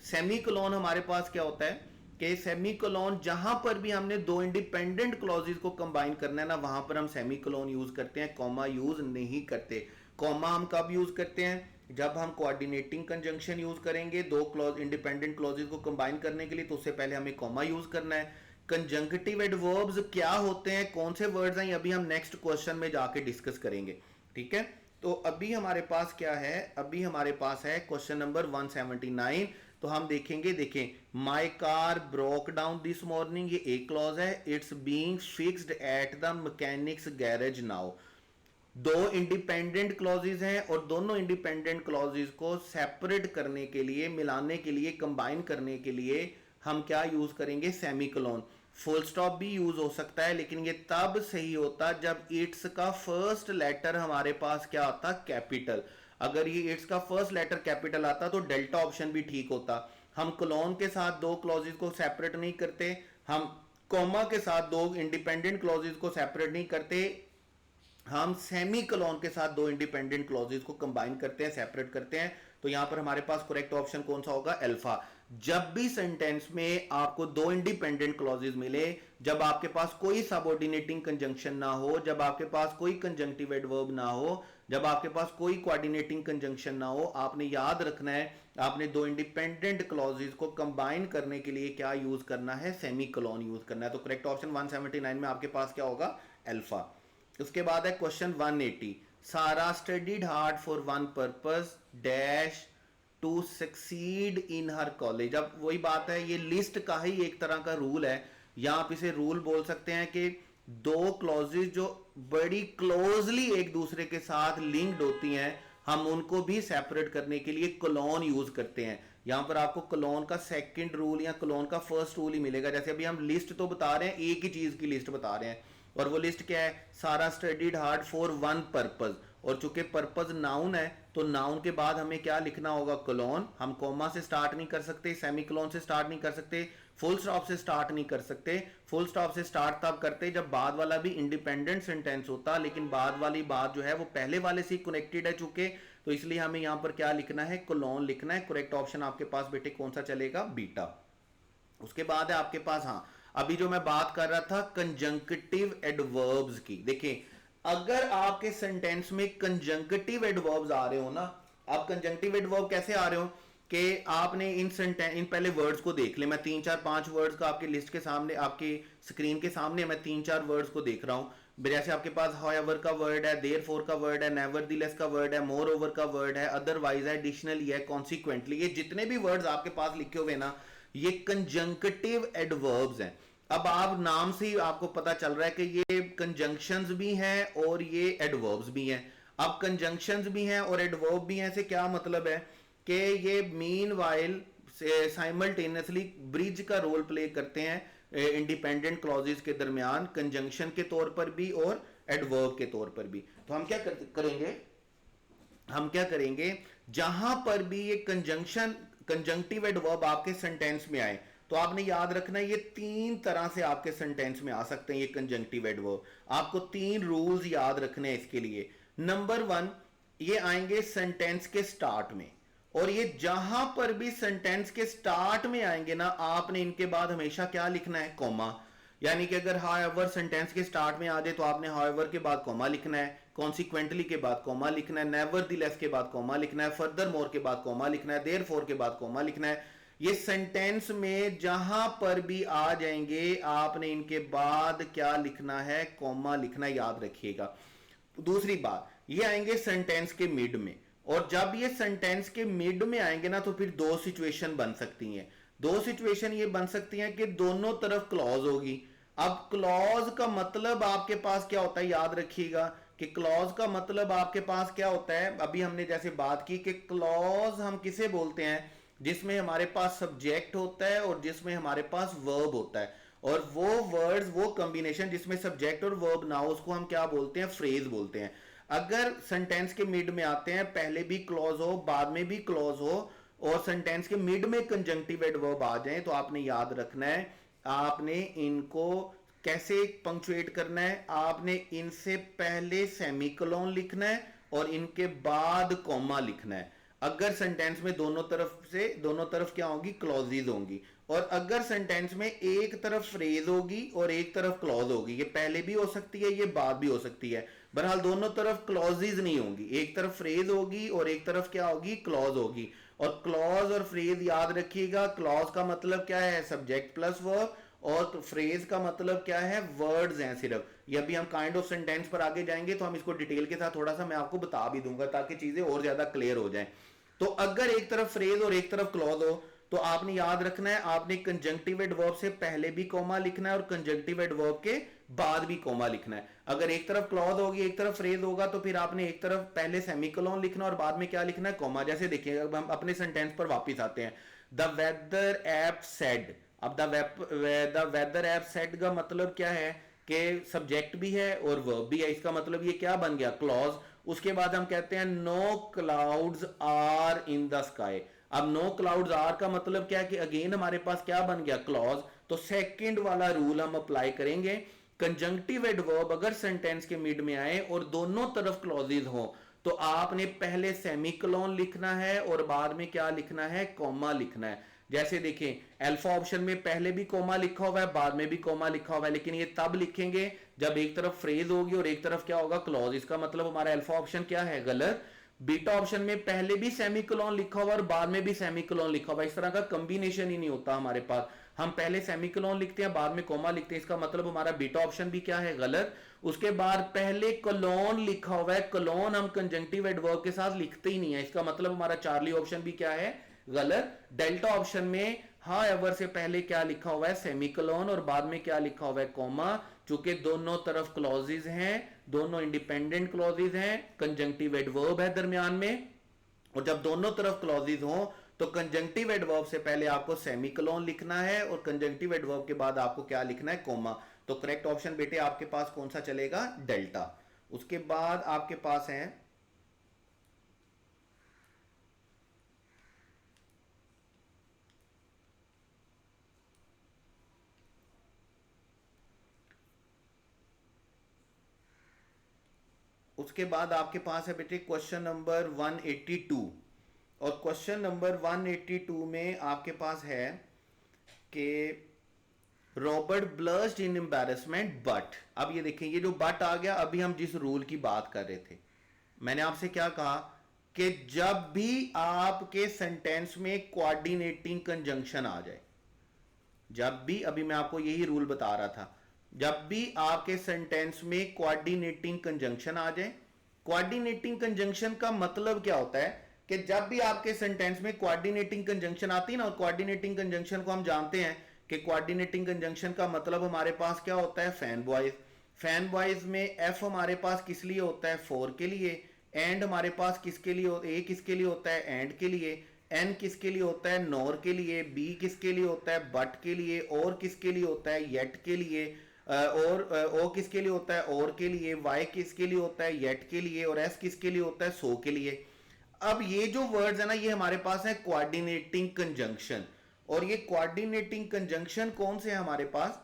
सेमीकोलन हमारे पास क्या होता है कि सेमीकोलन जहां पर भी हमने दो इंडिपेंडेंट क्लॉजेज को कंबाइन करना है ना, वहां पर हम सेमीकोलन यूज करते हैं, कॉमा यूज नहीं करते। कॉमा हम कब यूज करते हैं, जब हम कोऑर्डिनेटिंग कंजंक्शन यूज करेंगे दो क्लॉज इंडिपेंडेंट क्लॉजेज को कंबाइन करने के लिए, तो उससे पहले हमें कॉमा यूज करना है। कंजंक्टिव एडवर्ब्स क्या होते हैं, कौन से वर्ड्स हैं, अभी हम नेक्स्ट क्वेश्चन में जाके डिस्कस करेंगे, ठीक है। तो अभी हमारे पास क्या है, अभी हमारे पास है क्वेश्चन नंबर 179। तो हम देखेंगे, देखें, my car broke down this morning, ये एक क्लॉज है, it's being fixed at the mechanics garage now. दो इंडिपेंडेंट क्लॉजेज हैं और दोनों इंडिपेंडेंट क्लॉजेज को सेपरेट करने के लिए, मिलाने के लिए, कंबाइन करने के लिए हम क्या यूज करेंगे, सेमीकोलन। फुल स्टॉप भी यूज हो सकता है, लेकिन ये तब सही होता जब इट्स का फर्स्ट लेटर हमारे पास क्या आता, कैपिटल। अगर ये इट्स का फर्स्ट लेटर कैपिटल आता तो डेल्टा ऑप्शन भी ठीक होता। हम कोलन के साथ दो क्लॉजेज को सेपरेट नहीं करते, हम कॉमा के साथ दो इंडिपेंडेंट क्लॉजेज को सेपरेट नहीं करते, हम सेमीकोलन के साथ दो इंडिपेंडेंट क्लॉजेज को कंबाइन करते हैं, सेपरेट करते हैं। तो यहां पर हमारे पास करेक्ट ऑप्शन कौन सा होगा, अल्फा। जब भी सेंटेंस में आपको दो इंडिपेंडेंट क्लॉजेज मिले, जब आपके पास कोई सबऑर्डिनेटिंग कंजंक्शन ना हो, जब आपके पास कोई कंजंक्टिव एडवर्ब ना हो, जब आपके पास कोई कोऑर्डिनेटिंग कंजंक्शन ना हो, आपने याद रखना है आपने दो इंडिपेंडेंट क्लॉजेज को कंबाइन करने के लिए क्या यूज करना है, सेमीकोलन यूज करना है। तो करेक्ट ऑप्शन 179 में आपके पास क्या होगा, अल्फा। उसके बाद है क्वेश्चन 180, सारा studied hard for one purpose dash to succeed in her college. अब वही बात है, ये लिस्ट का ही एक तरह का रूल है, या आप इसे रूल बोल सकते हैं कि दो क्लॉजेज जो बड़ी क्लोजली एक दूसरे के साथ लिंक्ड होती हैं, हम उनको भी सेपरेट करने के लिए कोलन यूज करते हैं। यहां पर आपको कोलन का सेकंड रूल या कोलन का फर्स्ट रूल ही मिलेगा। जैसे अभी हम लिस्ट तो बता रहे हैं, एक ही चीज की लिस्ट बता रहे हैं, और वो लिस्ट क्या है, सारा studied hard for one purpose. और चूंकि पर्पस नाउन है, तो नाउन के बाद हमें क्या लिखना होगा, कोलन। हम कॉमा से स्टार्ट नहीं कर सकते, सेमीकोलन से स्टार्ट नहीं कर सकते, फुल स्टॉप से स्टार्ट नहीं कर सकते। फुल स्टॉप से स्टार्ट तब करते जब बाद वाला भी इंडिपेंडेंट सेंटेंस होता, लेकिन बाद वाली बात जो है वो पहले वाले से कनेक्टेड है चूंकि, तो इसलिए हमें यहां पर क्या लिखना है, कोलोन लिखना है। करेक्ट ऑप्शन आपके पास बेटे कौन सा चलेगा, बीटा। उसके बाद है आपके पास, हाँ अभी जो मैं बात कर रहा था कंजंक्टिव एडवर्ब्स की, देखिए अगर आपके सेंटेंस में कंजंक्टिव एडवर्ब्स आ रहे हो ना, आप कंजंक्टिव एडवर्ब कैसे आ रहे हो कि आपने इन पहले वर्ड्स को देख ले, मैं 3 4 5 वर्ड्स का आपके लिस्ट के सामने, आपकी स्क्रीन के सामने मैं 3 4 वर्ड्स को देख रहा हूं। जैसे आपके पास हाउएवर का वर्ड है, देयरफॉर का वर्ड है, नेवरदीलेस का वर्ड है, मोर ओवर का वर्ड है, अदरवाइज है, एडिशनली है, कॉन्सिक्वेंटली, ये जितने भी वर्ड्स आपके पास लिखे हुए ना ये कंजंक्टिव एडवर्ब्स हैं। अब आप नाम से ही आपको पता चल रहा है कि ये कंजंक्शंस भी हैं और ये एडवर्ब्स भी हैं। अब कंजंक्शंस भी हैं और एडवर्ब भी हैं से क्या मतलब है कि ये मीन वाइल साइमल्टेनियसली ब्रिज का रोल प्ले करते हैं इंडिपेंडेंट क्लॉजेस के दरमियान, कंजंक्शन के तौर पर भी और एडवर्ब के तौर पर भी। तो हम क्या करेंगे, हम क्या करेंगे, जहां पर भी ये कंजंक्टिव एडवर्ब आपके सेंटेंस में आए तो आपने याद रखना है ये 3 तरह से आपके सेंटेंस में आ सकते हैं ये कंजंक्टिव एडवर्ब। आपको 3 रूल्स याद रखने हैं इसके लिए। नंबर 1, ये आएंगे सेंटेंस के स्टार्ट में, और ये जहां पर भी सेंटेंस के स्टार्ट में आएंगे ना आपने इनके बाद हमेशा क्या लिखना है, कॉमा। यानी कि अगर हाउएवर सेंटेंस के स्टार्ट में आ जाए तो आपने हाउएवर के बाद कॉमा लिखना है, कॉन्सिक्वेंटली के बाद कॉमा लिखना है, नेवरदीलेस के बाद कॉमा लिखना है, फर्दरमोर के बाद कॉमा लिखना है, देयरफॉर के बाद कॉमा लिखना है। ये सेंटेंस में जहां पर भी आ जाएंगे आपने इनके बाद क्या लिखना है, कॉमा लिखना, याद रखिएगा। दूसरी बात, ये आएंगे सेंटेंस के मिड में, और जब ये सेंटेंस के मिड में आएंगे ना तो फिर 2 सिचुएशन बन सकती हैं। 2 सिचुएशन ये बन सकती हैं कि दोनों तरफ क्लॉज होगी। अब क्लॉज का मतलब आपके पास क्या होता है, याद रखिएगा कि क्लॉज का मतलब आपके पास क्या होता है। अभी हमने जैसे बात की कि क्लॉज हम किसे बोलते हैं, जिसमें हमारे पास सब्जेक्ट होता है और जिसमें हमारे पास वर्ब होता है, और वो वर्ड्स, वो कॉम्बिनेशन जिसमें सब्जेक्ट और वर्ब ना हो उसको हम क्या बोलते हैं, फ्रेज बोलते हैं। अगर सेंटेंस के मिड में आते हैं, पहले भी क्लॉज हो बाद में भी क्लॉज हो, और सेंटेंस के मिड में कंजंक्टिव एडवर्ब आ जाए तो आपने याद रखना है, आपने इनको कैसे पंक्चुएट करना है, आपने इनसे पहले सेमीकोलन लिखना है और इनके बाद कॉमा लिखना है। अगर सेंटेंस में दोनों तरफ क्या होगी, क्लॉजेज होंगी। और अगर सेंटेंस में एक तरफ फ्रेज होगी और एक तरफ क्लॉज होगी, ये पहले भी हो सकती है ये बाद भी हो सकती है, बहरहाल दोनों तरफ क्लॉजेज नहीं होंगी, एक तरफ फ्रेज होगी और एक तरफ क्या होगी, क्लॉज होगी। और क्लॉज और फ्रेज याद रखिएगा, क्लॉज का मतलब क्या है, सब्जेक्ट प्लस वर्ब, और फ्रेज का मतलब क्या है, वर्ड्स हैं सिर्फ। ये अभी हम काइंड ऑफ सेंटेंस पर आगे जाएंगे तो हम इसको डिटेल के साथ थोड़ा सा मैं आपको बता भी दूंगा ताकि चीजें और ज्यादा क्लियर हो जाएं। तो अगर एक तरफ फ्रेज और एक तरफ क्लॉज हो तो आपने याद रखना है, आपने कंजंक्टिव एडवर्ब से पहले भी कॉमा लिखना है और कंजंक्टिव एडवर्ब के बाद भी कॉमा लिखना है। अगर एक तरफ क्लॉज होगी एक तरफ फ्रेज होगा तो फिर आपने एक तरफ पहले सेमीकोलन लिखना और बाद में क्या लिखना है, कॉमा। जैसे देखिए अब हम अपने सेंटेंस पर वापस आते हैं, द वेदर ऐप सेड। अब द वेदर ऐप सेड का मतलब क्या है कि सब्जेक्ट भी है और वर्ब भी है, इसका मतलब ये क्या बन गया, क्लॉज। उसके बाद हम कहते हैं no clouds are in the sky. अब नो क्लाउड्स आर का मतलब क्या है कि अगेन हमारे पास क्या बन गया, क्लॉज। तो सेकंड वाला रूल हम अप्लाई करेंगे, कंजंक्टिव एडवर्ब अगर सेंटेंस के मिड में आए और दोनों तरफ क्लॉजेज हो तो आपने पहले सेमीकोलन लिखना है और बाद में क्या लिखना है, कॉमा लिखना है। जैसे देखें अल्फा ऑप्शन में पहले भी कोमा लिखा हुआ है बाद में भी कोमा लिखा हुआ है, लेकिन ये तब लिखेंगे जब एक तरफ फ्रेज होगी और एक तरफ क्या होगा, क्लॉज। इसका मतलब हमारा अल्फा ऑप्शन क्या है, गलत। बीटा ऑप्शन में पहले भी सेमीकोलन लिखा हुआ और बाद में भी सेमीकोलन लिखा हुआ, इस तरह का कॉम्बिनेशन ही नहीं होता हमारे पास। हम पहले सेमीकोलन लिखते हैं बाद में कोमा लिखते हैं, इसका मतलब हमारा बीटा ऑप्शन भी क्या है, गलत। उसके बाद पहले कोलोन लिखा हुआ है, कोलोन हम कंजंक्टिव एडवर्ब के साथ लिखते ही नहीं है, इसका मतलब हमारा चार्ली ऑप्शन भी क्या है, गलत। डेल्टा ऑप्शन में हाउएवर से पहले क्या लिखा हुआ है, सेमीकोलन, और बाद में क्या लिखा हुआ है, कॉमा। चूंकि दोनों तरफ क्लॉजेज हैं, दोनों इंडिपेंडेंट क्लॉजेज हैं, कंजंक्टिव एडवर्ब है दरमियान में, और जब दोनों तरफ क्लॉजेज हो तो कंजंक्टिव एडवर्ब से पहले आपको सेमीकोलन लिखना है और कंजंक्टिव एडवर्ब के बाद आपको क्या लिखना है, कॉमा। तो करेक्ट ऑप्शन बेटे आपके पास कौन सा चलेगा, डेल्टा। उसके बाद आपके पास है उसके बाद आपके पास है बेटे क्वेश्चन नंबर 182। और क्वेश्चन नंबर 182 में आपके पास है कि Robert blushed in embarrassment but. अब ये देखें, ये जो बट आ गया, अभी हम जिस रूल की बात कर रहे थे, मैंने आपसे क्या कहा कि जब भी आपके सेंटेंस में कोऑर्डिनेटिंग कंजंक्शन आ जाए, जब भी, अभी मैं आपको यही रूल बता रहा था, जब भी आपके सेंटेंस में कोऑर्डिनेटिंग कंजंक्शन आ जाए। कोऑर्डिनेटिंग कंजंक्शन का मतलब क्या होता है कि जब भी आपके सेंटेंस में कोऑर्डिनेटिंग कंजंक्शन आती है ना, और कोऑर्डिनेटिंग कंजंक्शन को हम जानते हैं कि कोऑर्डिनेटिंग कंजंक्शन का मतलब हमारे पास क्या होता है, फैन बॉयज। फैन बॉयज में एफ हमारे पास किस लिए होता है, फॉर के लिए। एंड हमारे पास किसके लिए, ए किसके लिए होता है, एंड के लिए। एन किसके लिए होता है, नॉर के लिए। बी किसके लिए होता है, बट के लिए। और किसके लिए होता है, येट के लिए। और ओ किसके लिए होता है, और के लिए। वाई किसके लिए होता है, येट के लिए। और एस किसके लिए होता है, सो के लिए। अब ये जो वर्ड्स है ना, ये हमारे पास है कोऑर्डिनेटिंग कंजंक्शन। और ये कोऑर्डिनेटिंग कंजंक्शन कौन से है हमारे पास,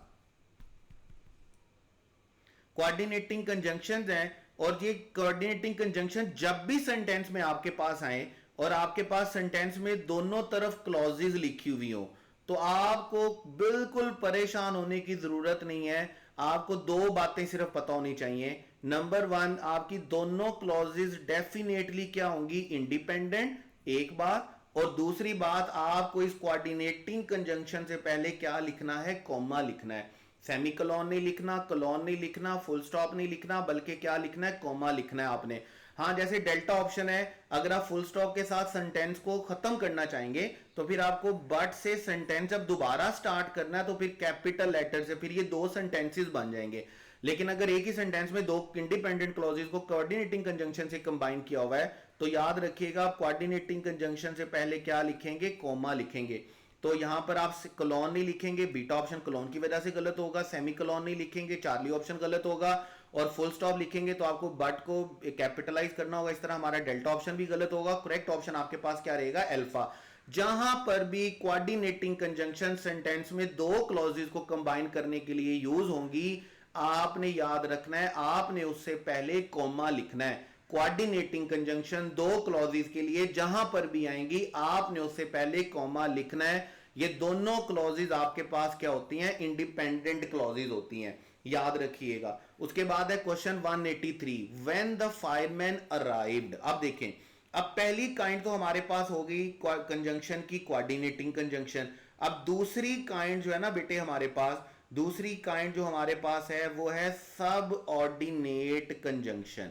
कोऑर्डिनेटिंग कंजंक्शंस हैं। और ये कोऑर्डिनेटिंग कंजंक्शन जब भी सेंटेंस में आपके पास आए और आपके पास सेंटेंस में दोनों तरफ क्लॉजेज लिखी हुई हो, तो आपको बिल्कुल परेशान होने की जरूरत नहीं है। आपको दो बातें सिर्फ पता होनी चाहिए। नंबर वन, आपकी दोनों क्लॉजेज डेफिनेटली क्या होंगी, इंडिपेंडेंट, एक बात। और दूसरी बात, आपको इस कोऑर्डिनेटिंग कंजंक्शन से पहले क्या लिखना है, कॉमा लिखना है। सेमीकोलन नहीं लिखना, कोलन नहीं लिखना, फुल स्टॉप नहीं लिखना, बल्कि क्या लिखना है, कॉमा लिखना है आपने। हाँ, जैसे डेल्टा ऑप्शन है, अगर आप फुल स्टॉप के साथ सेंटेंस को खत्म करना चाहेंगे तो फिर आपको बट से सेंटेंस जब दोबारा स्टार्ट करना है तो फिर कैपिटल लेटर से, फिर ये दो सेंटेंसेस बन जाएंगे। लेकिन अगर एक ही सेंटेंस में दो इंडिपेंडेंट क्लॉजेस को कोऑर्डिनेटिंग कंजंक्शन से कंबाइन किया हुआ है, तो याद रखिएगा कोऑर्डिनेटिंग कंजंक्शन से पहले क्या लिखेंगे, कॉमा लिखेंगे। तो यहां पर आप कोलन नहीं लिखेंगे, बीटा ऑप्शन कोलन की वजह से गलत होगा। सेमी कोलन नहीं लिखेंगे, चार्ली ऑप्शन गलत होगा। और फुल स्टॉप लिखेंगे तो आपको बट को कैपिटलाइज करना होगा, इस तरह हमारा डेल्टा ऑप्शन भी गलत होगा। करेक्ट ऑप्शन आपके पास क्या रहेगा, अल्फा। जहां पर भी कोऑर्डिनेटिंग कंजंक्शन सेंटेंस में दो क्लॉजेस को कंबाइन करने के लिए यूज होंगी, आपने याद रखना है, आपने उससे पहले कॉमा लिखना है। कोऑर्डिनेटिंग कंजंक्शन दो क्लॉजेस के लिए जहां पर भी आएंगी, आपने उससे पहले कॉमा लिखना है। ये दोनों क्लॉजेस आपके पास क्या होती हैं, इंडिपेंडेंट क्लॉजेस होती हैं, याद रखिएगा। उसके बाद है question 183, when the fireman arrived. अब देखें, अब पहली काइंड तो हमारे पास हो गई कंजंक्शन की, कोऑर्डिनेटिंग कंजंक्शन। अब दूसरी काइंड जो है ना बेटे हमारे पास, दूसरी काइंड जो हमारे पास है वो है सब ऑर्डिनेट कंजंक्शन,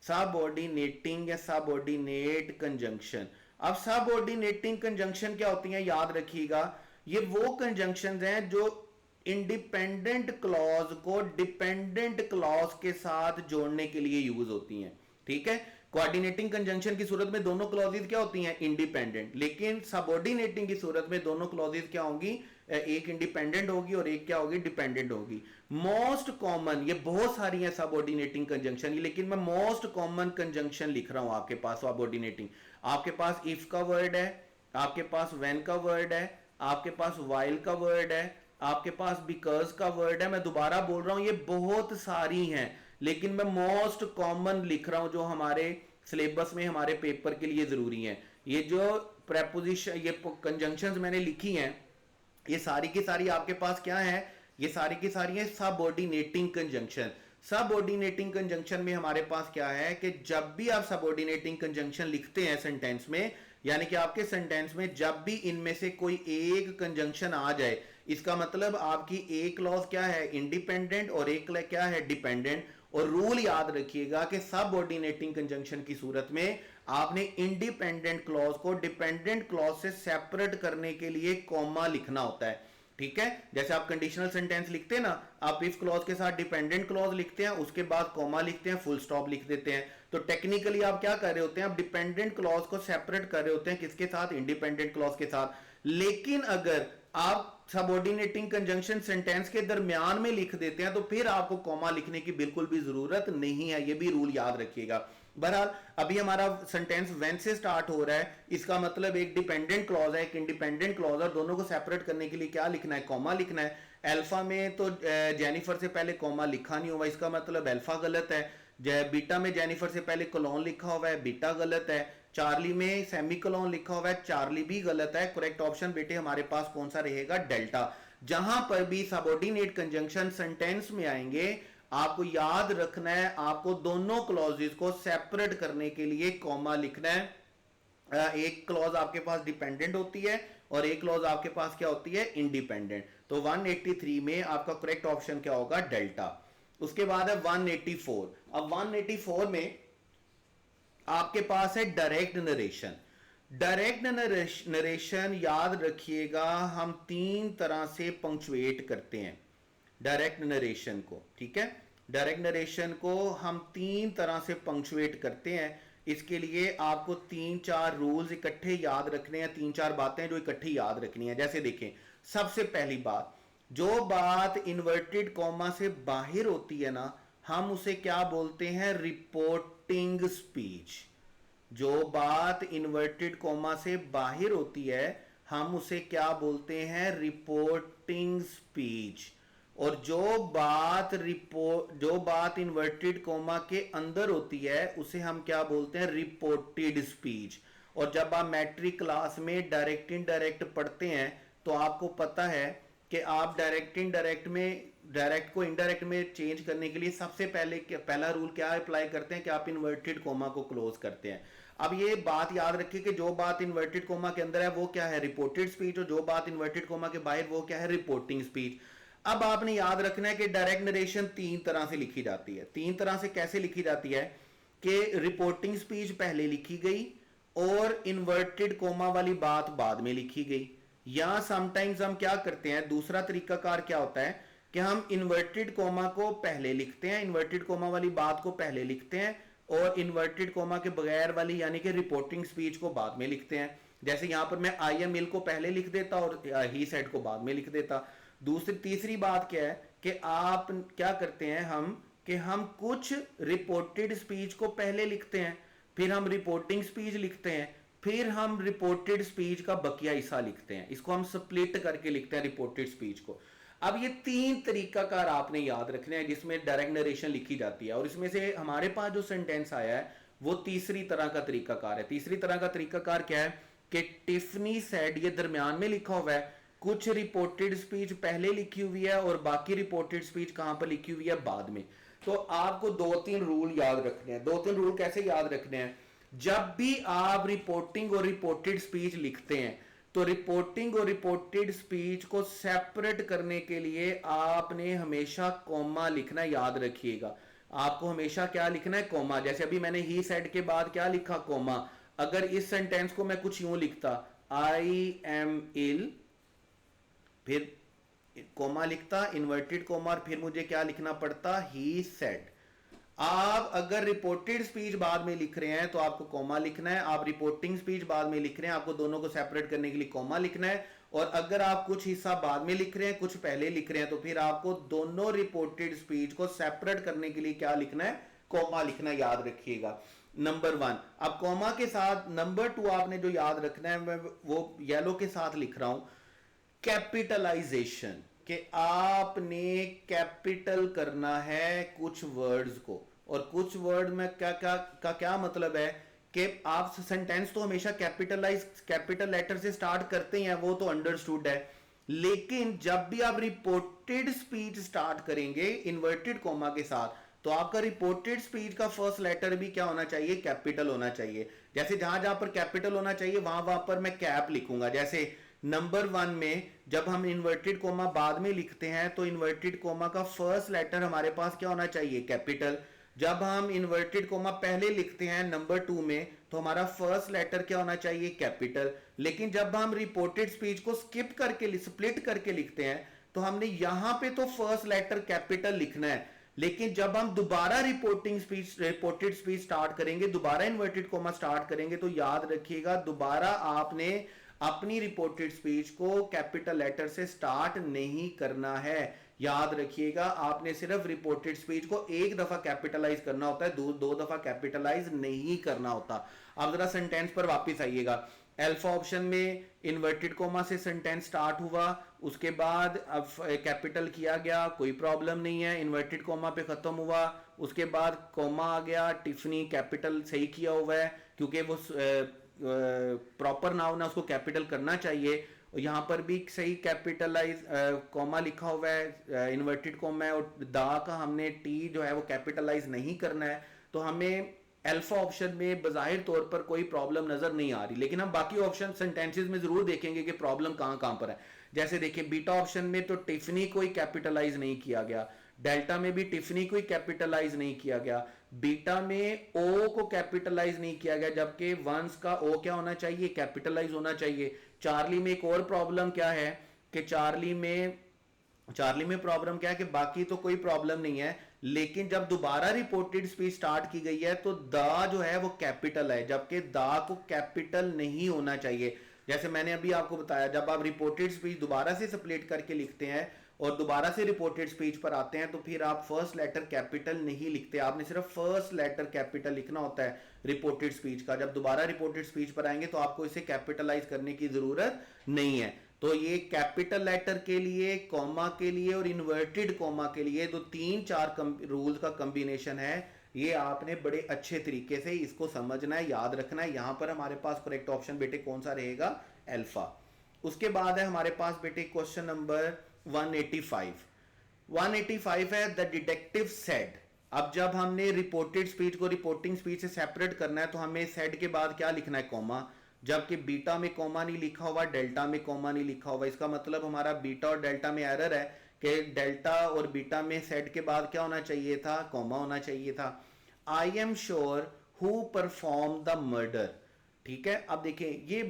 सबऑर्डिनेटिंग या सबऑर्डिनेट कंजंक्शन। अब सबऑर्डिनेटिंग कंजंक्शन क्या होती हैं, याद रखिएगा, ये वो कंजंक्शंस हैं जो इंडिपेंडेंट क्लॉज को डिपेंडेंट क्लॉज के साथ जोड़ने के लिए यूज होती हैं। ठीक है, कोऑर्डिनेटिंग कंजंक्शन की सूरत में दोनों क्लॉजेस क्या होती हैं, इंडिपेंडेंट। लेकिन सबऑर्डिनेटिंग की सूरत में दोनों क्लॉजेस क्या होंगी, एक इंडिपेंडेंट होगी और एक क्या होगी, डिपेंडेंट होगी। मोस्ट कॉमन, ये बहुत सारी है सबऑर्डिनेटिंग कंजंक्शन, लेकिन मैं मोस्ट कॉमन कंजंक्शन लिख रहा हूं आपके पास सबऑर्डिनेटिंग। आपके पास इफ का वर्ड है, आपके पास व्हेन का वर्ड है, आपके पास व्हाइल का वर्ड है, आपके पास बिकॉज का वर्ड है। मैं दोबारा बोल रहा हूं, ये बहुत सारी हैं, लेकिन मैं मोस्ट कॉमन लिख रहा हूं जो हमारे सिलेबस में हमारे पेपर के लिए जरूरी है। ये जो प्रेपोजिशन, ये कंजंक्शंस मैंने लिखी हैं, ये सारी की सारी आपके पास क्या है, ये सारी की सारी है सबऑर्डिनेटिंग कंजंक्शन। सबऑर्डिनेटिंग कंजंक्शन में हमारे पास क्या है कि जब भी आप सबऑर्डिनेटिंग कंजंक्शन लिखते हैं सेंटेंस में, यानी कि आपके सेंटेंस में जब भी इनमें से कोई एक कंजंक्शन आ जाए, इसका मतलब आपकी एक क्लॉज क्या है, इंडिपेंडेंट, और एक क्या है, डिपेंडेंट। और रूल याद रखिएगा कि सबऑर्डिनेटिंग कंजंक्शन की सूरत में आपने इंडिपेंडेंट क्लॉज को डिपेंडेंट क्लॉज से सेपरेट करने के लिए कॉमा लिखना होता है। ठीक है, जैसे आप कंडीशनल सेंटेंस लिखते हैं ना, आप इफ क्लॉज के साथ डिपेंडेंट क्लॉज लिखते हैं, उसके बाद कॉमा लिखते हैं, फुल स्टॉप लिख देते हैं। तो टेक्निकली आप क्या कर रहे होते हैं, आप डिपेंडेंट क्लॉज को सेपरेट कर रहे होते हैं, किसके साथ, इंडिपेंडेंट क्लॉज के साथ। लेकिन अगर आप सबऑर्डिनेटिंग कंजंक्शन सेंटेंस के दरमियान में लिख देते हैं तो फिर आपको कॉमा लिखने की बिल्कुल भी जरूरत नहीं है, यह भी रूल याद रखिएगा। बहरहाल अभी हमारा सेंटेंस व्हेन से स्टार्ट हो रहा है, इसका मतलब एक डिपेंडेंट क्लॉज है, एक इंडिपेंडेंट क्लॉज है, दोनों को सेपरेट करने के लिए क्या लिखना है, कॉमा लिखना है। अल्फा में तो जेनिफर से पहले कॉमा लिखा नहीं हुआ, इसका मतलब अल्फा गलत है। बीटा में जेनिफर से पहले कोलोन लिखा हुआ है, बीटा गलत है। चार्ली में सेमी कोलोन लिखा हुआ है, चार्ली भी गलत है। करेक्ट ऑप्शन बेटे हमारे पास कौन सा रहेगा? डेल्टा। जहां पर भी सबऑर्डिनेट कंजंक्शन सेंटेंस में आएंगे, आपको याद रखना है, आपको दोनों क्लॉजेस को सेपरेट करने के लिए कॉमा लिखना है। एक क्लॉज आपके पास डिपेंडेंट होती है और एक क्लॉज आपके पास क्या होती है? इंडिपेंडेंट। तो 183 में आपका करेक्ट ऑप्शन क्या होगा? डेल्टा। उसके बाद है 184। अब 184 में आपके पास है डायरेक्ट नरेशन। डायरेक्ट नरेशन याद रखिएगा, हम 3 तरह से पंक्चुएट करते हैं डायरेक्ट नरेशन को, ठीक है? डायरेक्ट नरेशन को हम 3 तरह से पंक्चुएट करते हैं। इसके लिए आपको 3-4 रूल्स इकट्ठे याद रखने हैं, 3-4 बातें जो इकट्ठी याद रखनी है। जैसे देखें, सबसे पहली बात, जो बात इन्वर्टेड कॉमा से बाहर होती है ना, हम उसे क्या बोलते हैं? Reporting speech. जो बात इन्वर्टेड कॉमा से बाहर होती है, हम उसे क्या बोलते हैं? Reporting speech. और जो बात इन्वर्टेड कॉमा के अंदर होती है, उसे हम क्या बोलते हैं? Reported speech. और जब आप मैट्रिक क्लास में डायरेक्ट इनडायरेक्ट पढ़ते हैं, तो आपको पता है कि आप डायरेक्ट को इनडायरेक्ट में चेंज करने के लिए सबसे पहला रूल क्या अप्लाई करते हैं? कि आप इन्वर्टेड कोमा को क्लोज करते हैं। अब ये बात याद रखिए कि जो बात इन्वर्टेड कोमा के अंदर है वो क्या है? Reported speech. और जो बात इन्वर्टेड कोमा के बाहर वो क्या है? Reporting speech. अब आपने याद रखना है कि डायरेक्ट नरेशन 3 तरह से लिखी जाती है। 3 तरह से कैसे लिखी जाती है? कि रिपोर्टिंग स्पीच पहले लिखी गई और इन्वर्टेड कोमा वाली बात बाद में लिखी गई। या समटाइम्स हम क्या करते हैं, दूसरा तरीकाकार क्या होता है कि हम इन्वर्टेड कोमा को पहले लिखते हैं, इन्वर्टेड कोमा वाली बात को पहले लिखते हैं और इन्वर्टेड कोमा के बगैर वाली यानी कि रिपोर्टिंग स्पीच को बाद में लिखते हैं। जैसे यहां पर मैं आई एम इल को पहले लिख देता और ही सेड को बाद में लिख देता। तीसरी बात क्या है कि आप क्या करते हैं हम कुछ रिपोर्टेड स्पीच को पहले लिखते हैं, फिर हम रिपोर्टिंग स्पीच लिखते हैं, फिर हम रिपोर्टेड स्पीच का बकिया हिस्सा लिखते हैं। इसको हम स्प्लिट करके लिखते हैं रिपोर्टेड स्पीच को। अब ये 3 तरीकाकार आपने याद रखने हैं जिसमें डायरेक्ट नरेशन लिखी जाती है। और इसमें से हमारे पास जो सेंटेंस आया है वो तीसरी तरह का तरीकाकार है। तीसरी तरह का तरीकाकार क्या है कि टिफनी सेड, ये दरमियान में लिखा हुआ है, कुछ रिपोर्टेड स्पीच पहले लिखी हुई है और बाकी रिपोर्टेड स्पीच कहां पर लिखी हुई है? बाद में। तो आपको 2-3 रूल याद रखने हैं। 2-3 रूल कैसे याद रखने हैं? जब भी आप रिपोर्टिंग और रिपोर्टेड स्पीच लिखते हैं, तो रिपोर्टिंग और रिपोर्टेड स्पीच को सेपरेट करने के लिए आपने हमेशा कॉमा लिखना, याद रखिएगा। आपको हमेशा क्या लिखना है? कॉमा। जैसे अभी मैंने ही सेड के बाद क्या लिखा? कॉमा। अगर इस सेंटेंस को मैं कुछ यूं लिखता, आई एम इल, फिर कोमा लिखता, इन्वर्टेड कोमा, और फिर मुझे क्या लिखना पड़ता? He said. आप अगर रिपोर्टेड स्पीच बाद में लिख रहे हैं तो आपको कोमा लिखना है, आप रिपोर्टिंग स्पीच बाद में लिख रहे हैं, आपको दोनों को सेपरेट करने के लिए कोमा लिखना है। और अगर आप कुछ हिस्सा बाद में लिख रहे हैं, कुछ पहले लिख रहे हैं, तो फिर आपको दोनों रिपोर्टेड स्पीच को सेपरेट करने के लिए क्या लिखना है? कोमा लिखना, याद रखिएगा। नंबर 1। अब कोमा के साथ नंबर 2 आपने जो याद रखना है, मैं वो येलो के साथ लिख रहा हूं, कैपिटलाइजेशन। कि आपने कैपिटल करना है कुछ वर्ड्स को। और कुछ वर्ड में क्या मतलब है कि आप सेंटेंस तो हमेशा कैपिटल लेटर से स्टार्ट करते हैं, वो तो अंडरस्टूड है। लेकिन जब भी आप रिपोर्टेड स्पीच स्टार्ट करेंगे इन्वर्टेड कोमा के साथ, तो आपका रिपोर्टेड स्पीच का फर्स्ट लेटर भी क्या होना चाहिए? कैपिटल होना चाहिए। जैसे जहां जहां पर कैपिटल होना चाहिए वहां पर मैं कैप लिखूंगा। जैसे नंबर 1 में जब हम इन्वर्टेड कोमा बाद में लिखते हैं तो इन्वर्टेड कोमा का फर्स्ट लेटर हमारे पास क्या होना चाहिए? कैपिटल। जब हम इन्वर्टेड कोमा पहले लिखते हैं नंबर 2 में, तो हमारा फर्स्ट लेटर क्या होना चाहिए? कैपिटल। लेकिन जब हम रिपोर्टेड स्पीच को स्प्लिट करके लिखते हैं, तो हमने यहां पे तो फर्स्ट लेटर कैपिटल लिखना है। लेकिन जब हम दोबारा रिपोर्टेड स्पीच स्टार्ट करेंगे, दोबारा इन्वर्टेड कोमा स्टार्ट करेंगे, तो याद रखिएगा दोबारा आपने अपनी रिपोर्टेड स्पीच को कैपिटल लेटर से स्टार्ट नहीं करना है। याद रखिएगा, आपने सिर्फ रिपोर्टेड स्पीच को एक दफा कैपिटलाइज करना होता है, दो दफा कैपिटलाइज नहीं करना होता। अब जरा सेंटेंस पर वापस आइएगा। अल्फा ऑप्शन में इन्वर्टेड कोमा से सेंटेंस स्टार्ट हुआ, उसके बाद अब कैपिटल किया गया, कोई प्रॉब्लम नहीं है, इन्वर्टेड कॉमा पे खत्म हुआ, उसके बाद कॉमा आ गया, टिफनी कैपिटल सही किया हुआ है क्योंकि वो प्रॉपर नाउन है, उसको कैपिटल करना चाहिए। और यहाँ पर भी सही कैपिटलाइज कॉमा लिखा हुआ है, इन्वर्टेड कॉमा है, और दा का हमने टी जो है वो कैपिटलाइज नहीं करना है। तो हमें अल्फा ऑप्शन में बज़ाहिर तौर पर कोई प्रॉब्लम नजर नहीं आ रही, लेकिन हम बाकी ऑप्शन सेंटेंसेस में जरूर देखेंगे कि प्रॉब्लम कहां कहां पर है। जैसे देखिए बीटा ऑप्शन में तो टिफनी कोई कैपिटलाइज नहीं किया गया, डेल्टा में भी टिफनी कोई कैपिटलाइज नहीं किया गया, बीटा में ओ को कैपिटलाइज नहीं किया गया, जबकि वंस का ओ क्या होना चाहिए, कैपिटलाइज होना चाहिए। चार्ली में एक और प्रॉब्लम क्या है कि चार्ली में प्रॉब्लम क्या है कि बाकी तो कोई प्रॉब्लम नहीं है, लेकिन जब दोबारा रिपोर्टेड स्पीच स्टार्ट की गई है तो द जो है वो कैपिटल है, जबकि द को कैपिटल नहीं होना चाहिए। जैसे मैंने अभी आपको बताया, जब आप रिपोर्टेड स्पीच दोबारा से स्प्लिट करके लिखते हैं और दोबारा से रिपोर्टेड स्पीच पर आते हैं तो फिर आप फर्स्ट लेटर कैपिटल नहीं लिखते, आपने सिर्फ फर्स्ट लेटर कैपिटल लिखना होता है रिपोर्टेड स्पीच का। जब दोबारा रिपोर्टेड स्पीच पर आएंगे तो आपको इसे कैपिटलाइज करने की जरूरत नहीं है। तो ये कैपिटल लेटर के लिए, कॉमा के लिए और इन्वर्टेड कॉमा के लिए तो 3-4 रूल्स का कॉम्बिनेशन है। ये आपने बड़े अच्छे तरीके से इसको समझना है, याद रखना है। यहां पर हमारे पास करेक्ट ऑप्शन बेटे कौन सा रहेगा, अल्फा। उसके बाद है हमारे पास बेटे क्वेश्चन नंबर 185 है द डिटेक्टिव सेड। अब जब हमने रिपोर्टेड स्पीच को रिपोर्टिंग स्पीच से सेपरेट करना है तो हमें सेड के बाद क्या लिखना है, कॉमा, जबकि बीटा में कॉमा नहीं लिखा हुआ, डेल्टा में कॉमा नहीं लिखा हुआ। इसका मतलब हमारा बीटा और डेल्टा में एरर है कि डेल्टा और बीटा में सेड के बाद क्या होना चाहिए था, कॉमा होना चाहिए था। I am sure who perform the murder. ठीक है, अब देखिए ये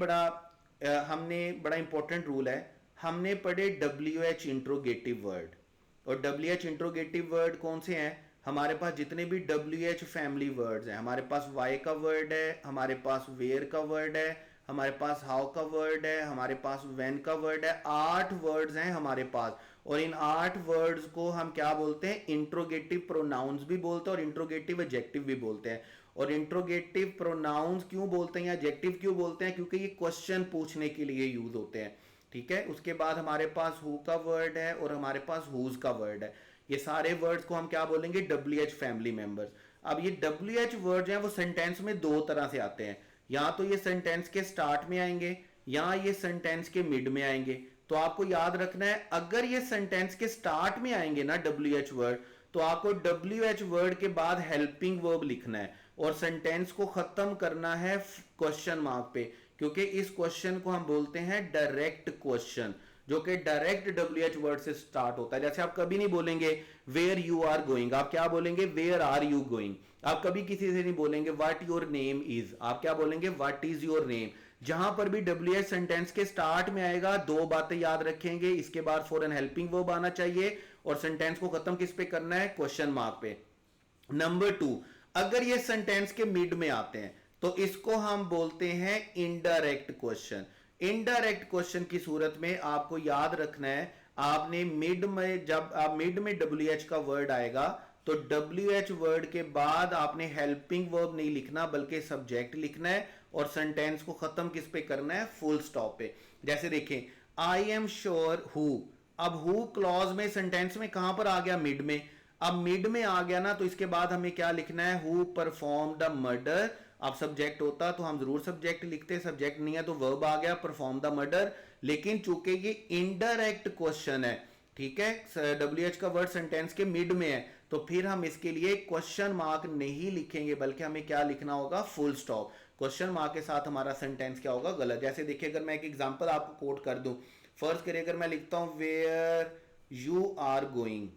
हमने बड़ा इंपॉर्टेंट रूल है, हमने पढ़े WH इंट्रोगेटिव वर्ड, और WH इंट्रोगेटिव वर्ड कौन से हैं, हमारे पास जितने भी WH फैमिली वर्ड्स हैं, हमारे पास वाई का वर्ड है, हमारे पास वेयर का वर्ड है, हमारे पास हाउ का वर्ड है, हमारे पास व्हेन का वर्ड है। 8 वर्ड्स हैं हमारे पास, और इन 8 वर्ड्स को हम क्या बोलते हैं, इंट्रोगेटिव प्रोनाउंस भी बोलते हैं और इंट्रोगेटिव एडजेक्टिव भी बोलते हैं। और इंट्रोगेटिव प्रोनाउंस क्यों बोलते हैं या एडजेक्टिव क्यों बोलते हैं, क्योंकि ये क्वेश्चन पूछने के लिए यूज होते हैं। ठीक है, उसके बाद हमारे पास हु का वर्ड है और हमारे पास हुज का वर्ड है। ये सारे वर्ड्स को हम क्या बोलेंगे, WH फैमिली मेंबर्स। अब ये WH वर्ड्स हैं वो सेंटेंस में 2 तरह से आते हैं, या तो ये सेंटेंस के स्टार्ट में आएंगे या ये सेंटेंस के मिड में आएंगे। तो आपको याद रखना है, अगर ये सेंटेंस के स्टार्ट में आएंगे ना WH वर्ड, तो आपको WH वर्ड के बाद हेल्पिंग वर्ब लिखना है और सेंटेंस को खत्म करना है क्वेश्चन मार्क पे, क्योंकि इस क्वेश्चन को हम बोलते हैं डायरेक्ट क्वेश्चन, जो कि डायरेक्ट WH वर्ड से स्टार्ट होता है। जैसे आप कभी नहीं बोलेंगे वेयर यू आर गोइंग, आप क्या बोलेंगे, वेयर आर यू गोइंग। आप कभी किसी से नहीं बोलेंगे व्हाट योर नेम इज, आप क्या बोलेंगे, व्हाट इज योर नेम। जहां पर भी WH सेंटेंस के स्टार्ट में आएगा 2 बातें याद रखेंगे, इसके बाद फॉरन हेल्पिंग वर्ब आना चाहिए और सेंटेंस को खत्म किस पे करना है, क्वेश्चन मार्क पे। नंबर 2, अगर ये सेंटेंस के मिड में आते हैं तो इसको हम बोलते हैं इनडायरेक्ट क्वेश्चन। इनडायरेक्ट क्वेश्चन की सूरत में आपको याद रखना है, आपने मिड में, जब आप मिड में WH का वर्ड आएगा तो WH वर्ड के बाद आपने हेल्पिंग वर्ब नहीं लिखना बल्कि सब्जेक्ट लिखना है और सेंटेंस को खत्म किस पे करना है, फुल स्टॉप पे। जैसे देखें, आई एम श्योर हु, अब हु क्लॉज में सेंटेंस में कहां पर आ गया, मिड में। अब मिड में आ गया ना, तो इसके बाद हमें क्या लिखना है, हु परफॉर्म द मर्डर। अब सब्जेक्ट होता तो हम जरूर सब्जेक्ट लिखते, सब्जेक्ट नहीं है तो वर्ब आ गया परफॉर्म द मर्डर। लेकिन चूंकि ये इनडायरेक्ट क्वेश्चन है, ठीक है, WH का वर्ड सेंटेंस के मिड में है, तो फिर हम इसके लिए क्वेश्चन मार्क नहीं लिखेंगे बल्कि हमें क्या लिखना होगा, फुल स्टॉप। क्वेश्चन मार्क के साथ हमारा सेंटेंस क्या होगा, गलत। जैसे देखिए, अगर मैं एक एग्जांपल आपको कोट कर दूं, फर्ज करिए अगर मैं लिखता हूं वेयर यू आर गोइंग,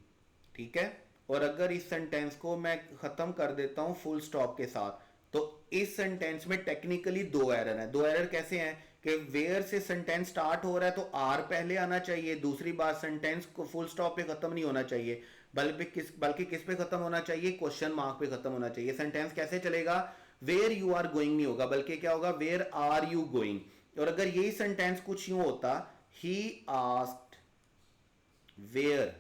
ठीक है, और अगर इस सेंटेंस को मैं खत्म कर देता हूं फुल स्टॉप के साथ, तो इस सेंटेंस में टेक्निकली 2 एरर हैं। 2 एरर कैसे हैं कि वेयर से सेंटेंस स्टार्ट हो रहा है तो आर पहले आना चाहिए, दूसरी बात सेंटेंस को फुल स्टॉप पे खत्म नहीं होना चाहिए बल्कि किस पे खत्म होना चाहिए, क्वेश्चन मार्क पे खत्म होना चाहिए। सेंटेंस कैसे चलेगा, वेयर यू आर गोइंग नहीं होगा बल्कि क्या होगा, वेयर आर यू गोइंग। और अगर यही सेंटेंस कुछ यूं होता, ही आस्क्ड वेयर,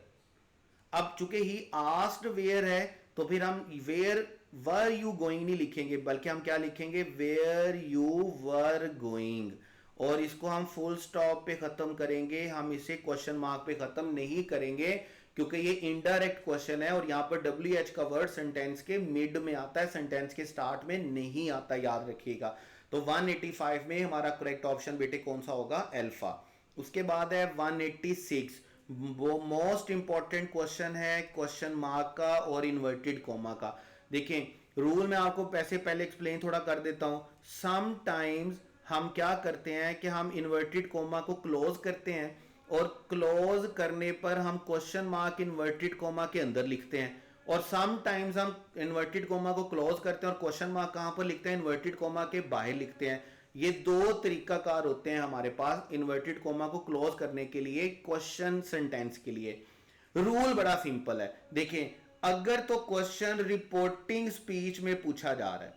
अब चूंकि ही आस्क्ड वेयर है तो फिर हम वेयर वर यू गोइंग नहीं लिखेंगे बल्कि हम क्या लिखेंगे, वेयर यू वर गोइंग। और इसको हम फुल स्टॉप पे खत्म करेंगे, हम इसे क्वेश्चन मार्क पे खत्म नहीं करेंगे, क्योंकि ये इनडायरेक्ट क्वेश्चन है और यहाँ पर WH का वर्ड सेंटेंस के मिड में आता है, सेंटेंस के स्टार्ट में नहीं आता, याद रखिएगा। तो 185 में हमारा करेक्ट ऑप्शन बेटे कौन सा होगा? अल्फा। उसके बाद है 186, वो मोस्ट इंपॉर्टेंट क्वेश्चन है क्वेश्चन मार्क का और इन्वर्टेड कोमा का। देखें रूल मैं आपको पहले एक्सप्लेन थोड़ा कर देता हूं। समटाइम्स हम क्या करते हैं कि हम इन्वर्टेड कोमा को क्लोज करते हैं और क्लोज करने पर हम क्वेश्चन मार्क इन्वर्टेड कोमा के अंदर लिखते हैं, और सम टाइम्स हम इन्वर्टेड कोमा को क्लोज करते हैं और क्वेश्चन मार्क कहां पर लिखते हैं? इन्वर्टेड कोमा के बाहर लिखते हैं। ये दो तरीकाकार होते हैं हमारे पास इन्वर्टेड कोमा को क्लोज करने के लिए क्वेश्चन सेंटेंस के लिए। रूल बड़ा सिंपल है। देखें अगर तो क्वेश्चन रिपोर्टिंग स्पीच में पूछा जा रहा है,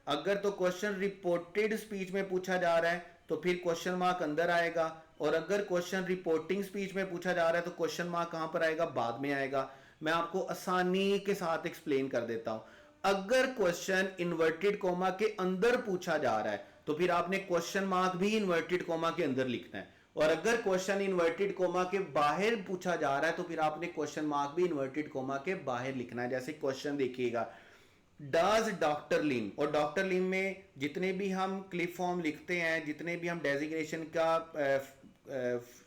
अगर तो क्वेश्चन रिपोर्टेड स्पीच में पूछा जा रहा है तो फिर क्वेश्चन मार्क अंदर आएगा, और अगर क्वेश्चन रिपोर्टिंग स्पीच में पूछा जा रहा है तो क्वेश्चन मार्क कहां पर आएगा? बाद में आएगा। मैं आपको आसानी के साथ एक्सप्लेन कर देता हूं। अगर क्वेश्चन इन्वर्टेड कोमा के अंदर पूछा जा रहा है तो फिर आपने क्वेश्चन मार्क भी इन्वर्टेड कोमा के अंदर लिखना है, और अगर क्वेश्चन इन्वर्टेड कोमा के बाहर पूछा जा रहा है तो फिर आपने क्वेश्चन मार्क भी इन्वर्टेड कोमा के बाहर लिखना है। जैसे क्वेश्चन देखिएगा, डज डॉक्टर लिम, और डॉक्टर लिम में जितने भी हम क्लिप फॉर्म लिखते हैं, जितने भी हम डेजिग्नेशन का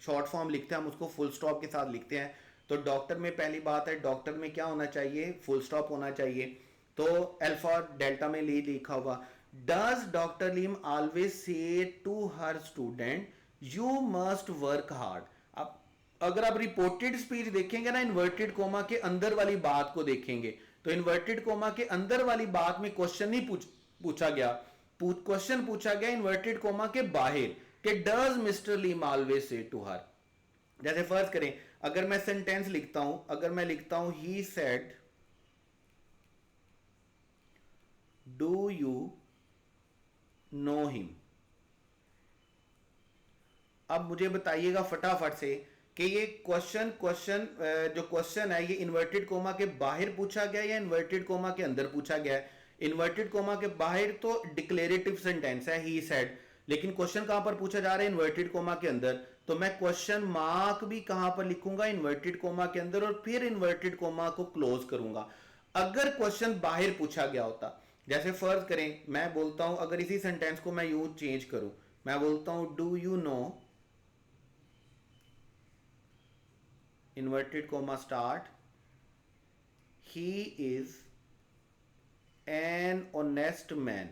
शॉर्ट फॉर्म लिखते हैं, हम उसको फुल स्टॉप के साथ लिखते हैं। तो डॉक्टर में पहली बात है, डॉक्टर में क्या होना चाहिए? फुल स्टॉप होना चाहिए। तो अल्फा डेल्टा में लिखा हुआ, does doctor Lim always say to her student you must work hard. अब अगर आप रिपोर्टेड स्पीच देखेंगे ना, इन्वर्टेड कोमा के अंदर वाली बात को देखेंगे, तो इन्वर्टेड कोमा के अंदर वाली बात में क्वेश्चन नहीं पूछा गया, क्वेश्चन पूछा गया इन्वर्टेड कोमा के बाहर कि डज मिस्टर लीम ऑलवेज से टू हर। जैसे फर्ज करें, अगर मैं सेंटेंस लिखता हूं, अगर मैं लिखता हूं he said do you know him. अब मुझे बताइएगा फटाफट से कि ये क्वेश्चन जो क्वेश्चन है ये इन्वर्टेड कोमा के बाहर पूछा गया या इन्वर्टेड कोमा के अंदर पूछा गया है? इन्वर्टेड कोमा के बाहर तो डिक्लेरेटिव सेंटेंस है ही सेड, लेकिन क्वेश्चन कहां पर पूछा जा रहा है? इन्वर्टेड कोमा के अंदर। तो मैं क्वेश्चन मार्क भी कहां पर लिखूंगा? इन्वर्टेड कोमा के अंदर, और फिर इन्वर्टेड कोमा को क्लोज करूंगा। अगर क्वेश्चन बाहर पूछा गया होता, जैसे फर्ज करें मैं बोलता हूं, अगर इसी सेंटेंस को मैं यूं चेंज करूं, मैं बोलता हूं do you know inverted coma start he is an honest man.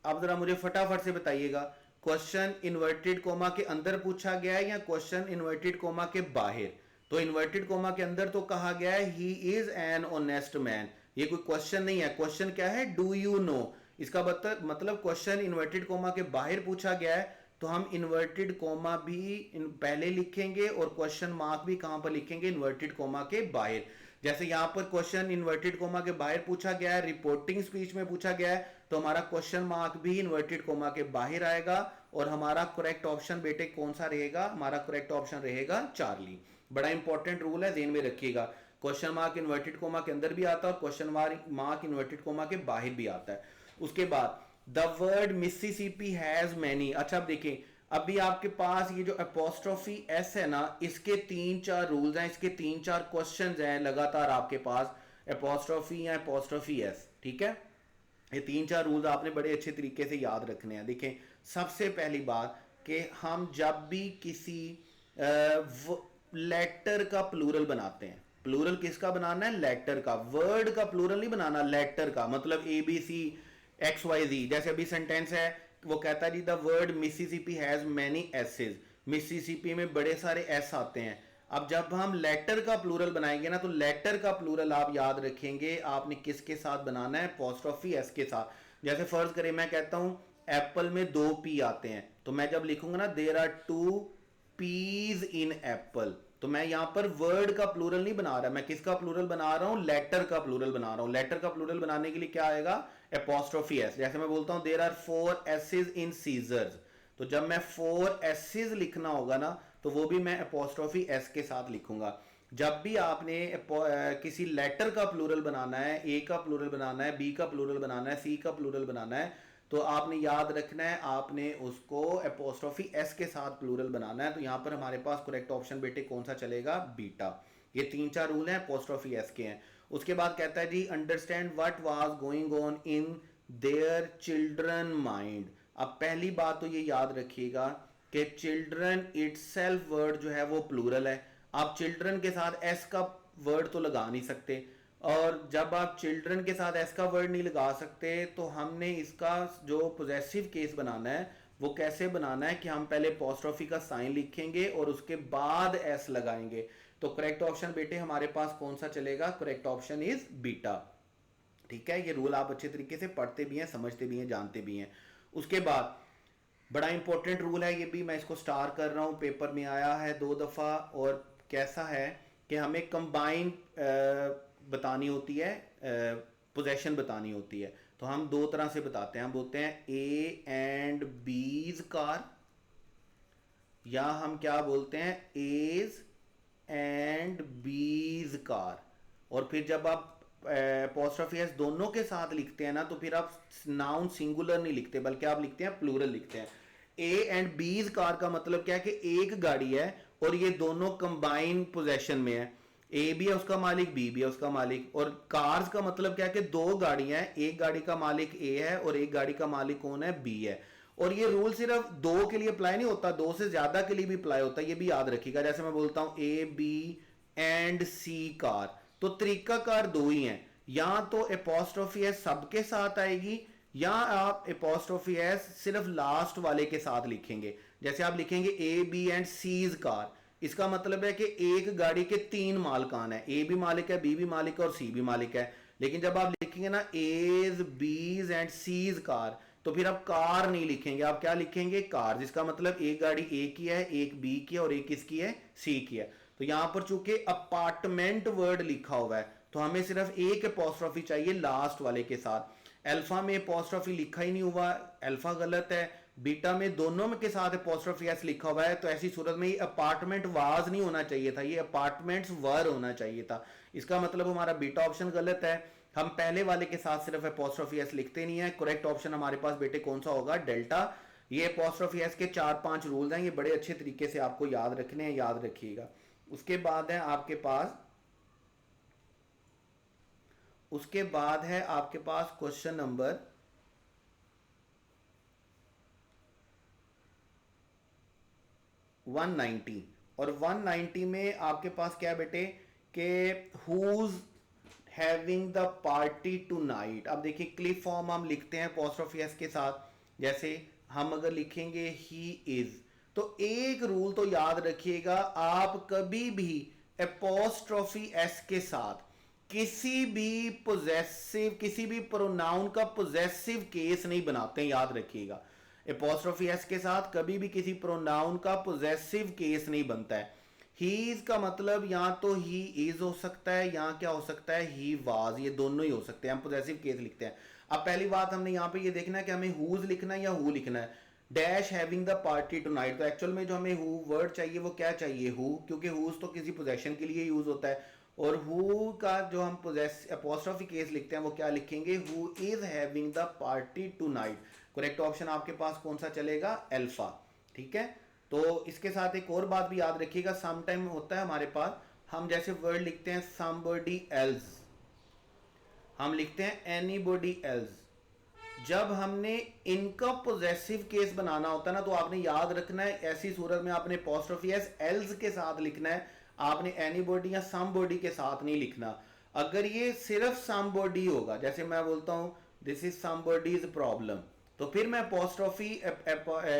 अब जरा मुझे फटाफट से बताइएगा, क्वेश्चन इन्वर्टेड कोमा के अंदर पूछा गया है या क्वेश्चन इन्वर्टेड कोमा के बाहर? तो इन्वर्टेड कोमा के अंदर तो कहा गया है he is an honest man, ये कोई क्वेश्चन नहीं है। क्वेश्चन क्या है? Do you know. इसका मतलब क्वेश्चन इन्वर्टेड कोमा के बाहर पूछा गया है, तो हम इन्वर्टेड कोमा भी पहले लिखेंगे और क्वेश्चन मार्क भी कहां पर लिखेंगे? इन्वर्टेड कोमा के बाहर। जैसे यहां पर क्वेश्चन इन्वर्टेड कोमा के बाहर पूछा गया है, रिपोर्टिंग स्पीच में पूछा गया है, तो हमारा क्वेश्चन मार्क भी इन्वर्टेड कोमा के बाहर आएगा, और हमारा करेक्ट ऑप्शन बेटे कौन सा रहेगा? हमारा करेक्ट ऑप्शन रहेगा चार्ली। बड़ा इंपॉर्टेंट रूल है, ध्यान में रखिएगा। क्वेश्चन मार्क इन्वर्टेड कोमा के अंदर भी आता है और क्वेश्चन मार्क इन्वर्टेड कोमा के बाहर भी आता है। उसके बाद the word Mississippi has many. अच्छा अब देखिए, अभी आपके पास ये जो अपोस्ट्रोफी एस है ना, इसके 3-4 रूल्स हैं, इसके 3-4 क्वेश्चंस हैं लगातार आपके पास, अपोस्ट्रोफी या अपोस्ट्रोफी एस, ठीक है। ये 3-4 रूल्स आपने बड़े अच्छे तरीके से याद रखने हैं। देखें सबसे पहली बात कि हम जब भी किसी लेटर का प्लूरल बनाते हैं, प्लूरल किसका बनाना है? लेटर का। वर्ड का प्लूरल नहीं बनाना, लेटर का। मतलब ABC XYZ, जैसे अभी सेंटेंस है वो कहता है जी the word Mississippi has many S's, Mississippi में बड़े सारे एस आते हैं। अब जब हम लेटर का प्लूरल बनाएंगे ना, तो लेटर का प्लूरल आप याद रखेंगे आपने किसके साथ बनाना है? अपोस्ट्रोफी एस के साथ। जैसे फर्ज करें मैं कहता हूं एप्पल में 2 पी आते हैं, तो मैं जब लिखूंगा ना there are 2 P's in apple, तो मैं यहां पर वर्ड का प्लूरल नहीं बना रहा, मैं किसका प्लूरल बना रहा हूं? लेटर का प्लूरल बना रहा हूं। लेटर का प्लूरल बनाने के लिए क्या आएगा? Apostrophe S. जैसे मैं बोलता हूं there are 4 S's in scissors, तो जब मैं 4 एसेस लिखना होगा ना, तो वो भी मैं एपोस्ट्रोफी एस के साथ लिखूंगा। जब भी आपने किसी लेटर का प्लूरल बनाना है, ए का प्लूरल बनाना है, बी का प्लूरल बनाना है, सी का प्लूरल बनाना है, तो आपने याद रखना है, आपने उसको एपोस्ट्रोफी एस के साथ प्लूरल बनाना है। तो यहाँ पर हमारे पास करेक्ट ऑप्शन बेटे कौन सा चलेगा, बीटा। ये 3-4 रूल हैं एपोस्ट्रोफी एस के हैं। उसके बाद कहता है जी understand what was going on in their children mind. अब पहली बात तो ये याद रखिएगा कि चिल्ड्रन इटसेल्फ वर्ड जो है वो प्लूरल है। आप चिल्ड्रन के साथ एस का वर्ड तो लगा नहीं सकते, और जब आप चिल्ड्रन के साथ एस का वर्ड नहीं लगा सकते तो हमने इसका जो पोजेसिव केस बनाना है वो कैसे बनाना है कि हम पहले अपोस्ट्रोफी का साइन लिखेंगे और उसके बाद एस लगाएंगे। तो करेक्ट ऑप्शन बेटे हमारे पास कौन सा चलेगा, करेक्ट ऑप्शन इज बीटा। ठीक है, ये रूल आप अच्छे तरीके से पढ़ते भी हैं, समझते भी हैं, जानते भी हैं। उसके बाद बड़ा इंपॉर्टेंट रूल है, ये भी मैं इसको स्टार कर रहा हूं, पेपर में आया है 2 दफा। और कैसा है कि हमें कंबाइन बतानी होती है, पोजेशन बतानी होती है। तो हम 2 तरह से बताते हैं, हम बोलते हैं ए एंड बीज कार, या हम क्या बोलते हैं एज एंड बीज कार। और फिर जब आप अपोस्ट्रोफी एस दोनों के साथ लिखते हैं ना तो फिर आप नाउन सिंगुलर नहीं लिखते बल्कि आप लिखते हैं प्लूरल लिखते हैं। ए एंड बीज कार का मतलब क्या है कि एक गाड़ी है और ये दोनों कंबाइन पोजेशन में है, ए भी है उसका मालिक, बी भी है उसका मालिक। और कार्स का मतलब क्या है कि 2 गाड़ियां हैं, एक गाड़ी का मालिक ए है और एक गाड़ी का मालिक कौन है, बी है। और ये रूल सिर्फ 2 के लिए अप्लाई नहीं होता, 2 से ज्यादा के लिए भी अप्लाई होता है, ये भी याद रखिएगा। जैसे मैं बोलता हूं A B and C car, तो तरीकाकार 2 ही हैं, या तो अपोस्ट्रोफी एस सबके साथ आएगी या आप अपोस्ट्रोफी एस सिर्फ लास्ट वाले के साथ लिखेंगे। जैसे आप लिखेंगे A B and C's car, इसका मतलब है कि एक गाड़ी के 3 मालिकान है, ए भी मालिक है, बी भी मालिक है और सी भी मालिक है। लेकिन जब आप लिखेंगे ना एज बीज एंड सीज कार, तो फिर आप कार नहीं लिखेंगे, आप क्या लिखेंगे कार, जिसका मतलब एक गाड़ी ए की है, एक बी की है और एक किसकी है, सी की है। तो यहां पर चूंकि अपार्टमेंट वर्ड लिखा हुआ है तो हमें सिर्फ एक अपोस्ट्रोफी चाहिए लास्ट वाले के साथ। अल्फा में अपोस्ट्रोफी लिखा ही नहीं हुआ, अल्फा गलत है। बीटा में दोनों के साथ अपोस्ट्रोफी एस लिखा हुआ है, तो ऐसी सूरत में ये अपार्टमेंट वाज नहीं होना चाहिए था, ये अपार्टमेंट्स वर होना चाहिए था। इसका मतलब हमारा बीटा ऑप्शन गलत है। हम पहले वाले के साथ सिर्फ अपोस्ट्रोफी एस लिखते नहीं है। करेक्ट ऑप्शन हमारे पास बेटे कौन सा होगा, डेल्टा। ये अपोस्ट्रोफी एस के 4-5 रूल्स हैं, ये बड़े अच्छे तरीके से आपको याद रखने हैं, याद रखिएगा। उसके बाद है आपके पास क्वेश्चन नंबर 190। और 190 में आपके पास क्या है बेटे कि who's having the party tonight. अब देखिए क्लिप फॉर्म हम लिखते हैं अपोस्ट्रोफी एस के साथ, जैसे हम अगर लिखेंगे ही इज, तो एक रूल तो याद रखिएगा, आप कभी भी अपोस्ट्रोफी एस के साथ किसी भी प्रोनाउन का पोजेसिव केस नहीं बनाते, याद रखिएगा। अपोस्ट्रोफी एस के साथ कभी भी किसी प्रोनाउन का पोजेसिव केस नहीं बनता है। ही इज का मतलब या तो ही इज हो सकता है या क्या हो सकता है, ही वाज, ये दोनों ही हो सकते हैं, हम पोजेसिव केस लिखते हैं। अब पहली बात हमने यहाँ पे ये देखना है कि हमें हुज लिखना है या हु लिखना है। Dash having the party tonight, तो एक्चुअल में जो हमें हु वर्ड चाहिए वो क्या चाहिए, हु, क्योंकि हुज तो किसी पोजेशन के लिए यूज होता है। और हु का जो हम अपोस्ट्रोफी केस लिखते हैं वो क्या लिखेंगे, who is having the party tonight. Correct option आपके पास कौन सा चलेगा, अल्फा। ठीक है, तो इसके साथ एक और बात भी याद रखिएगा, सम टाइम होता है हमारे पास, हम जैसे वर्ड लिखते हैं somebody else, हम लिखते हैं anybody else, जब हमने इनका पोजेसिव केस बनाना होता है ना तो आपने याद रखना है, ऐसी सूरत में आपने अपोस्ट्रोफी एस एल्स के साथ लिखना है, आपने एनीबॉडी या समबॉडी के साथ नहीं लिखना। अगर ये सिर्फ समबॉडी होगा, जैसे मैं बोलता हूं दिस इज समबॉडीज प्रॉब्लम, तो फिर मैं अपोस्ट्रोफी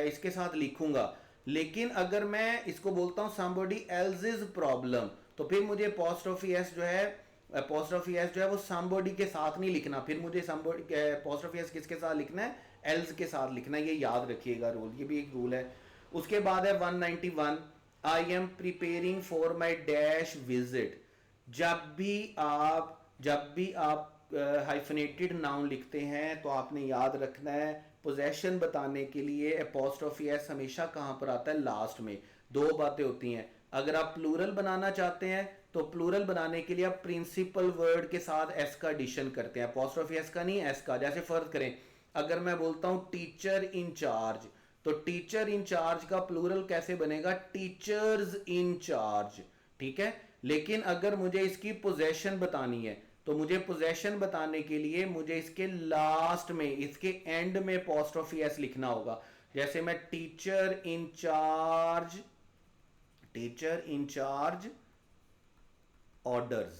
इसके साथ लिखूंगा। लेकिन अगर मैं इसको बोलता हूं somebody else's प्रॉब्लम, तो फिर मुझे अपोस्ट्रोफी एस जो है वो somebody के साथ नहीं लिखना, फिर मुझे अपोस्ट्रोफी एस किसके साथ लिखना है, else के साथ लिखना है। ये याद रखिएगा रूल, ये भी एक रूल है। उसके बाद है 191, I am preparing for my dash visit. जब भी आप हाइफनेटेड नाउन लिखते हैं तो आपने याद रखना है पोजेशन बताने के लिए अपोस्ट्रोफी एस हमेशा कहां पर आता है, लास्ट में। 2 बातें होती हैं, अगर आप प्लूरल बनाना चाहते हैं तो प्लूरल बनाने के लिए आप प्रिंसिपल वर्ड के साथ एस का एडिशन करते हैं, अपोस्ट्रोफी एस का नहीं, एस का। जैसे फर्ज करें अगर मैं बोलता हूं टीचर इंचार्ज, तो टीचर इंचार्ज का प्लूरल कैसे बनेगा? टीचर्स इंचार्ज, ठीक है। लेकिन अगर मुझे इसकी पोजेशन बतानी है, तो मुझे पोजेशन बताने के लिए मुझे इसके लास्ट में, इसके एंड में अपोस्ट्रोफी एस लिखना होगा। जैसे मैं टीचर इंचार्ज ऑर्डर्स,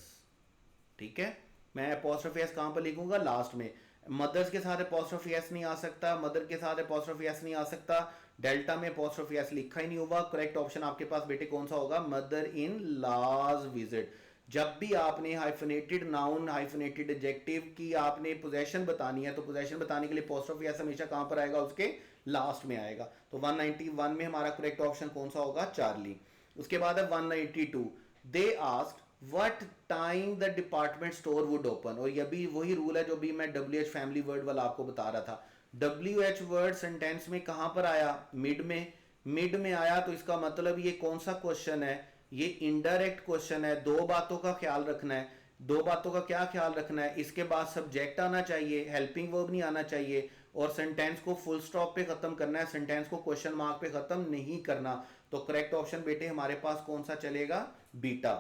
ठीक है, मैं अपोस्ट्रोफी एस कहां पर लिखूंगा? लास्ट में। मदर्स के साथ अपोस्ट्रोफी एस नहीं आ सकता, मदर के साथ अपोस्ट्रोफी एस नहीं आ सकता, डेल्टा में अपोस्ट्रोफी एस लिखा ही नहीं होगा। करेक्ट ऑप्शन आपके पास बेटे कौन सा होगा? Mother in law's visit. जब भी आपने हाइफनेटेड नाउन, हाइफनेटेड एडजेक्टिव की आपने पोजेशन बतानी है, तो पोजेशन बताने के लिए अपोस्ट्रोफी एस हमेशा कहां पर आएगा? उसके लास्ट में आएगा। तो 191 में हमारा करेक्ट ऑप्शन कौन सा होगा? चार्ली। उसके बाद है 192, they asked what time the department store would open. और ये भी वही रूल है जो भी मैं WH फैमिली वर्ड वाला आपको बता रहा था। WH वर्ड सेंटेंस में कहां पर आया? मिड में। मिड में आया तो इसका मतलब ये कौन सा क्वेश्चन है? ये इनडायरेक्ट क्वेश्चन है। दो बातों का ख्याल रखना है। दो बातों का क्या ख्याल रखना है? इसके बाद सब्जेक्ट आना चाहिए, हेल्पिंग वर्ब नहीं आना चाहिए, और सेंटेंस को फुल स्टॉप पे खत्म करना है, सेंटेंस को क्वेश्चन मार्क पे खत्म नहीं करना। तो करेक्ट ऑप्शन बेटे हमारे पास कौन सा चलेगा? बीटा।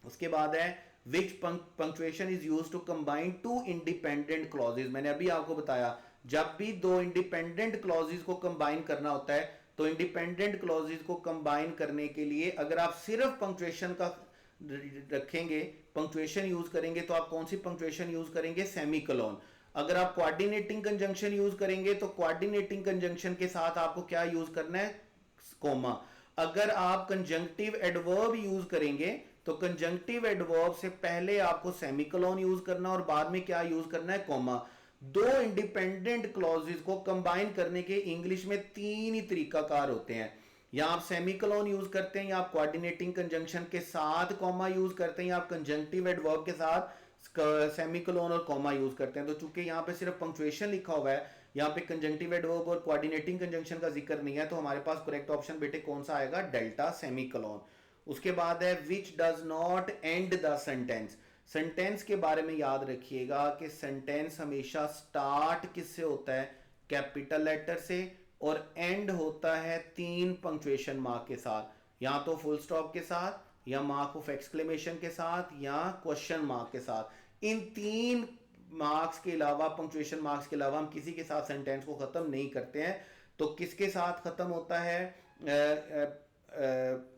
उसके बाद है which punctuation is used to combine two independent clauses. मैंने अभी आपको बताया जब भी दो इंडिपेंडेंट क्लॉजेज को कंबाइन करना होता है, तो इंडिपेंडेंट क्लॉजेज को कंबाइन करने के लिए अगर आप सिर्फ पंक्चुएशन का रखेंगे, पंक्चुएशन यूज करेंगे, तो आप कौन सी पंक्चुएशन यूज करेंगे? सेमीकोलन। अगर आप कोऑर्डिनेटिंग कंजंक्शन यूज करेंगे, तो कोऑर्डिनेटिंग कंजंक्शन के साथ आपको क्या यूज करना है? कोमा। अगर आप कंजंक्टिव एडवर्ब यूज करेंगे, तो कंजंक्टिव एडवर्ब से पहले आपको सेमीकोलन यूज करना और बाद में क्या यूज करना है? कोमा। दो इंडिपेंडेंट क्लॉजेस को कंबाइन करने के इंग्लिश में तीन ही तरीकाकार होते हैं। या आप सेमीकोलन यूज करते हैं, या आप कोऑर्डिनेटिंग कंजंक्शन के साथ कॉमा यूज करते हैं, या आप कंजंक्टिव एडवर्ब के साथ सेमीकोलन और कॉमा यूज करते हैं। तो चूंकि यहां पे सिर्फ पंक्चुएशन लिखा हुआ है, यहाँ पे कंजंक्टिव एडवर्ब और कोऑर्डिनेटिंग कंजंक्शन का जिक्र नहीं है, तो हमारे पास करेक्ट ऑप्शन बेटे कौन सा आएगा? Delta semicolon. उसके बाद है which does not and the sentence. Sentence के बारे में याद रखिएगा कि सेंटेंस हमेशा स्टार्ट किससे होता है? कैपिटल लेटर से, और एंड होता है तीन पंक्चुएशन मार्क के साथ, या तो फुल स्टॉप के साथ, या मार्क ऑफ एक्सक्लेमेशन के साथ, या क्वेश्चन मार्क के साथ। इन तीन मार्क्स के अलावा, पंक्चुएशन मार्क्स के अलावा हम किसी के साथ सेंटेंस को खत्म नहीं करते हैं। तो किसके साथ खत्म होता है?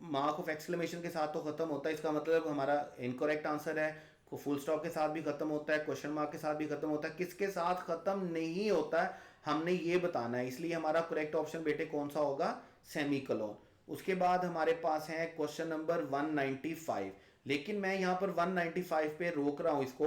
मार्क ऑफ एक्सक्लेमेशन के साथ तो खत्म होता है, इसका मतलब हमारा इनकरेक्ट आंसर है। फुल स्टॉप के साथ भी खत्म होता है, क्वेश्चन मार्क के साथ भी खत्म होता है। किसके साथ खत्म नहीं होता है हमने ये बताना है, इसलिए हमारा करेक्ट ऑप्शन बेटे कौन सा होगा? सेमीकोलन। उसके बाद हमारे पास है क्वेश्चन नंबर 195, लेकिन मैं यहां पर 195 पे रोक रहा हूं इसको।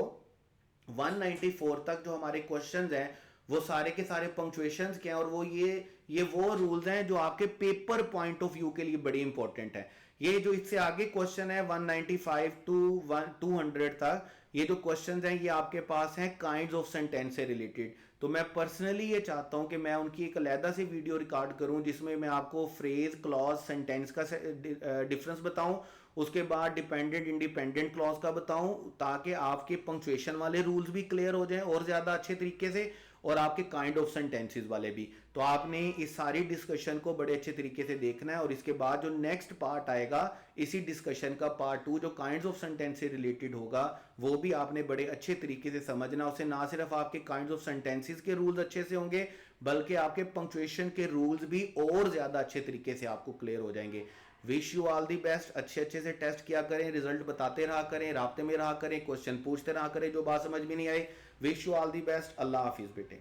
194 तक जो हमारे क्वेश्चंस हैं वो सारे के सारे पंक्चुएशंस के हैं, और वो ये वो रूल्स हैं जो आपके पेपर पॉइंट ऑफ व्यू के लिए बड़ी इंपॉर्टेंट है। ये जो इससे आगे क्वेश्चन है 195 टू 200 तक, ये जो क्वेश्चंस हैं ये आपके पास हैं काइंड्स ऑफ सेंटेंस से रिलेटेड। तो मैं पर्सनली ये चाहता हूं कि मैं उनकी एक अलहदा से वीडियो रिकॉर्ड करूं जिसमें मैं आपको फ्रेज, क्लॉज, सेंटेंस का डिफरेंस बताऊं, उसके बाद डिपेंडेंट इंडिपेंडेंट क्लॉज का बताऊं, ताकि आपके पंक्चुएशन वाले रूल्स भी क्लियर हो जाएं और ज्यादा अच्छे तरीके से, और आपके काइंड ऑफ सेंटेंसेस वाले भी। तो आपने इस सारी डिस्कशन को बड़े अच्छे तरीके से देखना है, और इसके बाद जो नेक्स्ट पार्ट आएगा इसी डिस्कशन का पार्ट 2 जो काइंड्स ऑफ सेंटेंस से रिलेटेड होगा, वो भी आपने बड़े अच्छे तरीके से समझना। उससे ना सिर्फ आपके काइंड्स ऑफ सेंटेंसेस के रूल्स अच्छे से होंगे, बल्कि आपके पंक्चुएशन के रूल्स भी और ज्यादा अच्छे तरीके से आपको क्लियर हो जाएंगे। Wish you all the best. अच्छे से टेस्ट किया करें, रिजल्ट बताते रहा करें, राब्ते में रहा करें, क्वेश्चन पूछते रहा करें जो बात समझ में नहीं आए। Wish you all the best. अल्लाह हाफिज बेटे।